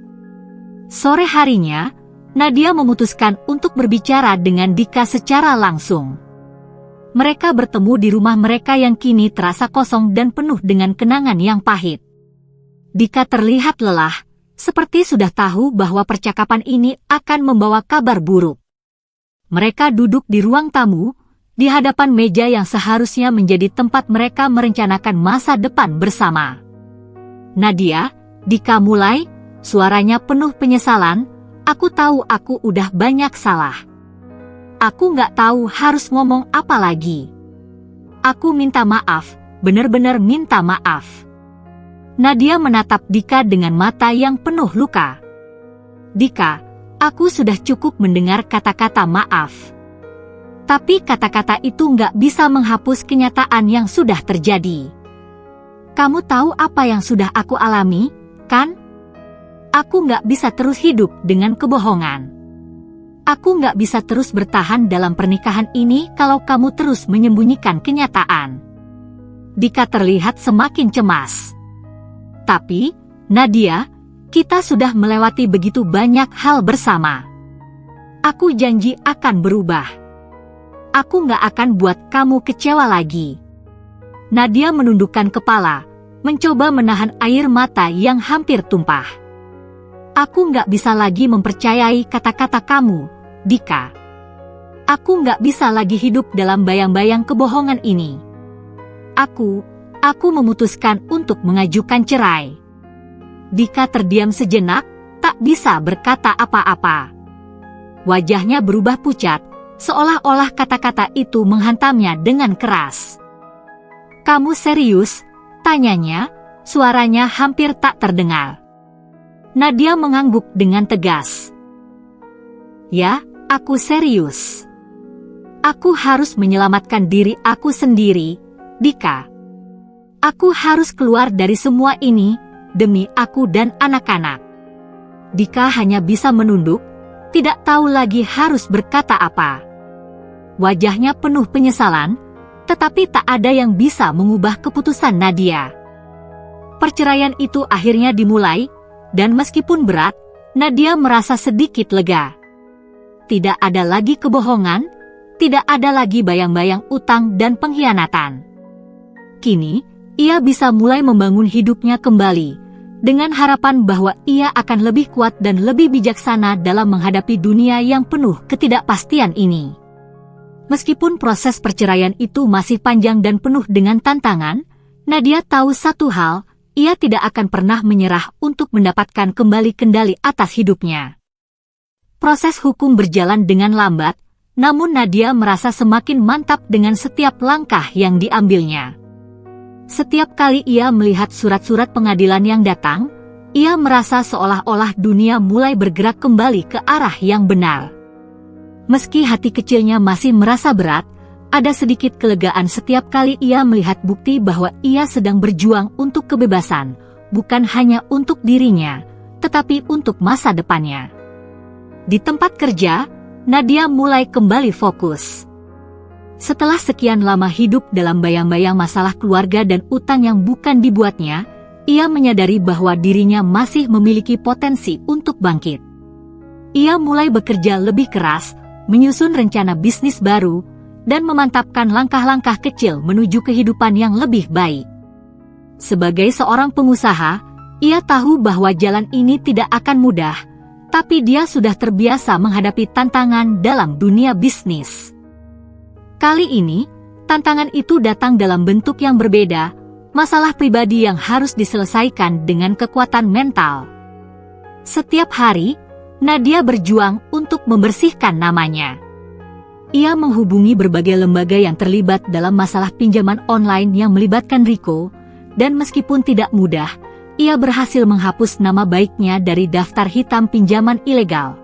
Sore harinya, Nadia memutuskan untuk berbicara dengan Dika secara langsung. Mereka bertemu di rumah mereka yang kini terasa kosong dan penuh dengan kenangan yang pahit. Dika terlihat lelah, seperti sudah tahu bahwa percakapan ini akan membawa kabar buruk. Mereka duduk di ruang tamu, di hadapan meja yang seharusnya menjadi tempat mereka merencanakan masa depan bersama. "Nadia," Dika mulai, suaranya penuh penyesalan, "aku tahu aku udah banyak salah. Aku nggak tahu harus ngomong apa lagi. Aku minta maaf, benar-benar minta maaf." Nadia menatap Dika dengan mata yang penuh luka. "Dika, aku sudah cukup mendengar kata-kata maaf. Tapi kata-kata itu nggak bisa menghapus kenyataan yang sudah terjadi. Kamu tahu apa yang sudah aku alami, kan? Aku nggak bisa terus hidup dengan kebohongan. Aku nggak bisa terus bertahan dalam pernikahan ini kalau kamu terus menyembunyikan kenyataan." Dika terlihat semakin cemas. "Tapi, Nadia, kita sudah melewati begitu banyak hal bersama. Aku janji akan berubah. Aku nggak akan buat kamu kecewa lagi." Nadia menundukkan kepala, mencoba menahan air mata yang hampir tumpah. "Aku nggak bisa lagi mempercayai kata-kata kamu, Dika. Aku nggak bisa lagi hidup dalam bayang-bayang kebohongan ini. Aku memutuskan untuk mengajukan cerai." Dika terdiam sejenak, tak bisa berkata apa-apa. Wajahnya berubah pucat, seolah-olah kata-kata itu menghantamnya dengan keras. "Kamu serius?" tanyanya, suaranya hampir tak terdengar. Nadia mengangguk dengan tegas. "Ya, aku serius. Aku harus menyelamatkan diri aku sendiri, Dika. Aku harus keluar dari semua ini, demi aku dan anak-anak." Dika hanya bisa menunduk, tidak tahu lagi harus berkata apa. Wajahnya penuh penyesalan, tetapi tak ada yang bisa mengubah keputusan Nadia. Perceraian itu akhirnya dimulai, dan meskipun berat, Nadia merasa sedikit lega. Tidak ada lagi kebohongan, tidak ada lagi bayang-bayang utang dan pengkhianatan. Kini, ia bisa mulai membangun hidupnya kembali, dengan harapan bahwa ia akan lebih kuat dan lebih bijaksana dalam menghadapi dunia yang penuh ketidakpastian ini. Meskipun proses perceraian itu masih panjang dan penuh dengan tantangan, Nadia tahu satu hal, ia tidak akan pernah menyerah untuk mendapatkan kembali kendali atas hidupnya. Proses hukum berjalan dengan lambat, namun Nadia merasa semakin mantap dengan setiap langkah yang diambilnya. Setiap kali ia melihat surat-surat pengadilan yang datang, ia merasa seolah-olah dunia mulai bergerak kembali ke arah yang benar. Meski hati kecilnya masih merasa berat, ada sedikit kelegaan setiap kali ia melihat bukti bahwa ia sedang berjuang untuk kebebasan, bukan hanya untuk dirinya, tetapi untuk masa depannya. Di tempat kerja, Nadia mulai kembali fokus. Setelah sekian lama hidup dalam bayang-bayang masalah keluarga dan utang yang bukan dibuatnya, ia menyadari bahwa dirinya masih memiliki potensi untuk bangkit. Ia mulai bekerja lebih keras, menyusun rencana bisnis baru, dan memantapkan langkah-langkah kecil menuju kehidupan yang lebih baik. Sebagai seorang pengusaha, ia tahu bahwa jalan ini tidak akan mudah, tapi dia sudah terbiasa menghadapi tantangan dalam dunia bisnis. Kali ini, tantangan itu datang dalam bentuk yang berbeda, masalah pribadi yang harus diselesaikan dengan kekuatan mental. Setiap hari, Nadia berjuang untuk membersihkan namanya. Ia menghubungi berbagai lembaga yang terlibat dalam masalah pinjaman online yang melibatkan Rico, dan meskipun tidak mudah, ia berhasil menghapus nama baiknya dari daftar hitam pinjaman ilegal.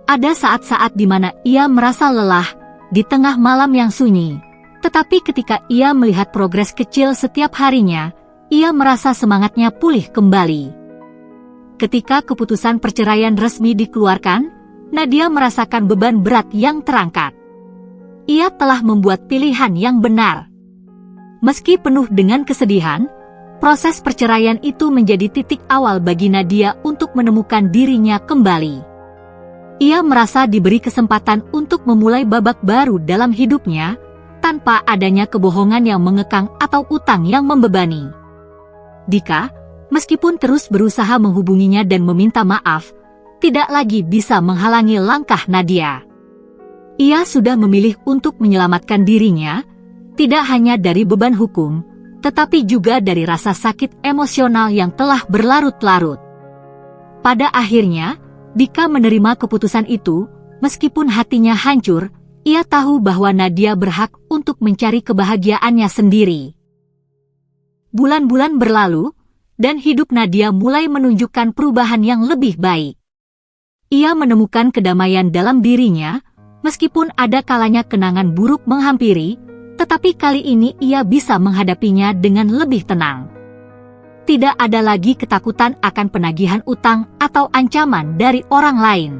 Ada saat-saat di mana ia merasa lelah di tengah malam yang sunyi, tetapi ketika ia melihat progres kecil setiap harinya, ia merasa semangatnya pulih kembali. Ketika keputusan perceraian resmi dikeluarkan, Nadia merasakan beban berat yang terangkat. Ia telah membuat pilihan yang benar. Meski penuh dengan kesedihan, proses perceraian itu menjadi titik awal bagi Nadia untuk menemukan dirinya kembali. Ia merasa diberi kesempatan untuk memulai babak baru dalam hidupnya, tanpa adanya kebohongan yang mengekang atau utang yang membebani. Dika, meskipun terus berusaha menghubunginya dan meminta maaf, tidak lagi bisa menghalangi langkah Nadia. Ia sudah memilih untuk menyelamatkan dirinya, tidak hanya dari beban hukum, tetapi juga dari rasa sakit emosional yang telah berlarut-larut. Pada akhirnya, Dika menerima keputusan itu, meskipun hatinya hancur, ia tahu bahwa Nadia berhak untuk mencari kebahagiaannya sendiri. Bulan-bulan berlalu, dan hidup Nadia mulai menunjukkan perubahan yang lebih baik. Ia menemukan kedamaian dalam dirinya, meskipun ada kalanya kenangan buruk menghampiri, tetapi kali ini ia bisa menghadapinya dengan lebih tenang. Tidak ada lagi ketakutan akan penagihan utang atau ancaman dari orang lain.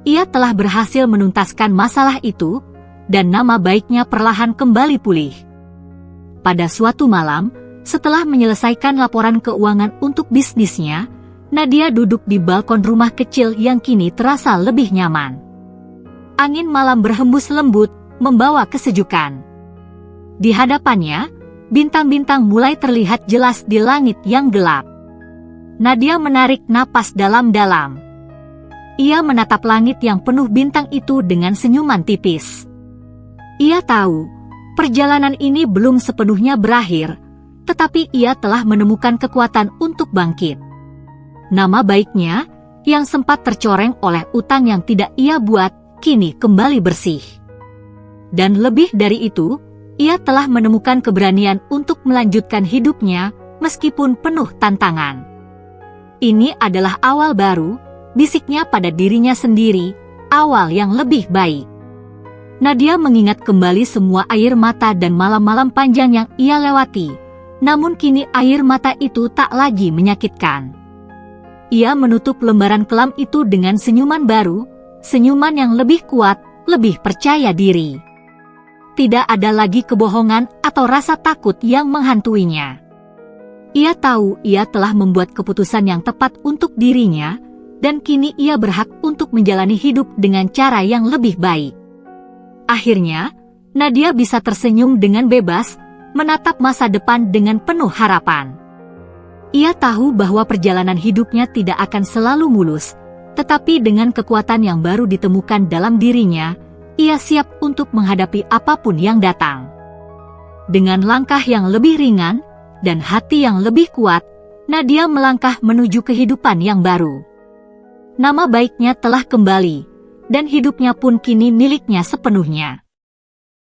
Ia telah berhasil menuntaskan masalah itu, dan nama baiknya perlahan kembali pulih. Pada suatu malam, setelah menyelesaikan laporan keuangan untuk bisnisnya, Nadia duduk di balkon rumah kecil yang kini terasa lebih nyaman. Angin malam berhembus lembut, membawa kesejukan. Di hadapannya, bintang-bintang mulai terlihat jelas di langit yang gelap. Nadia menarik napas dalam-dalam. Ia menatap langit yang penuh bintang itu dengan senyuman tipis. Ia tahu, perjalanan ini belum sepenuhnya berakhir, tetapi ia telah menemukan kekuatan untuk bangkit. Nama baiknya, yang sempat tercoreng oleh utang yang tidak ia buat, kini kembali bersih. Dan lebih dari itu, ia telah menemukan keberanian untuk melanjutkan hidupnya, meskipun penuh tantangan. Ini adalah awal baru, bisiknya pada dirinya sendiri, awal yang lebih baik. Nadia mengingat kembali semua air mata dan malam-malam panjang yang ia lewati, namun kini air mata itu tak lagi menyakitkan. Ia menutup lembaran kelam itu dengan senyuman baru, senyuman yang lebih kuat, lebih percaya diri. Tidak ada lagi kebohongan atau rasa takut yang menghantuinya. Ia tahu ia telah membuat keputusan yang tepat untuk dirinya, dan kini ia berhak untuk menjalani hidup dengan cara yang lebih baik. Akhirnya, Nadia bisa tersenyum dengan bebas, menatap masa depan dengan penuh harapan. Ia tahu bahwa perjalanan hidupnya tidak akan selalu mulus, tetapi dengan kekuatan yang baru ditemukan dalam dirinya, ia siap untuk menghadapi apapun yang datang. Dengan langkah yang lebih ringan dan hati yang lebih kuat, Nadia melangkah menuju kehidupan yang baru. Nama baiknya telah kembali, dan hidupnya pun kini miliknya sepenuhnya.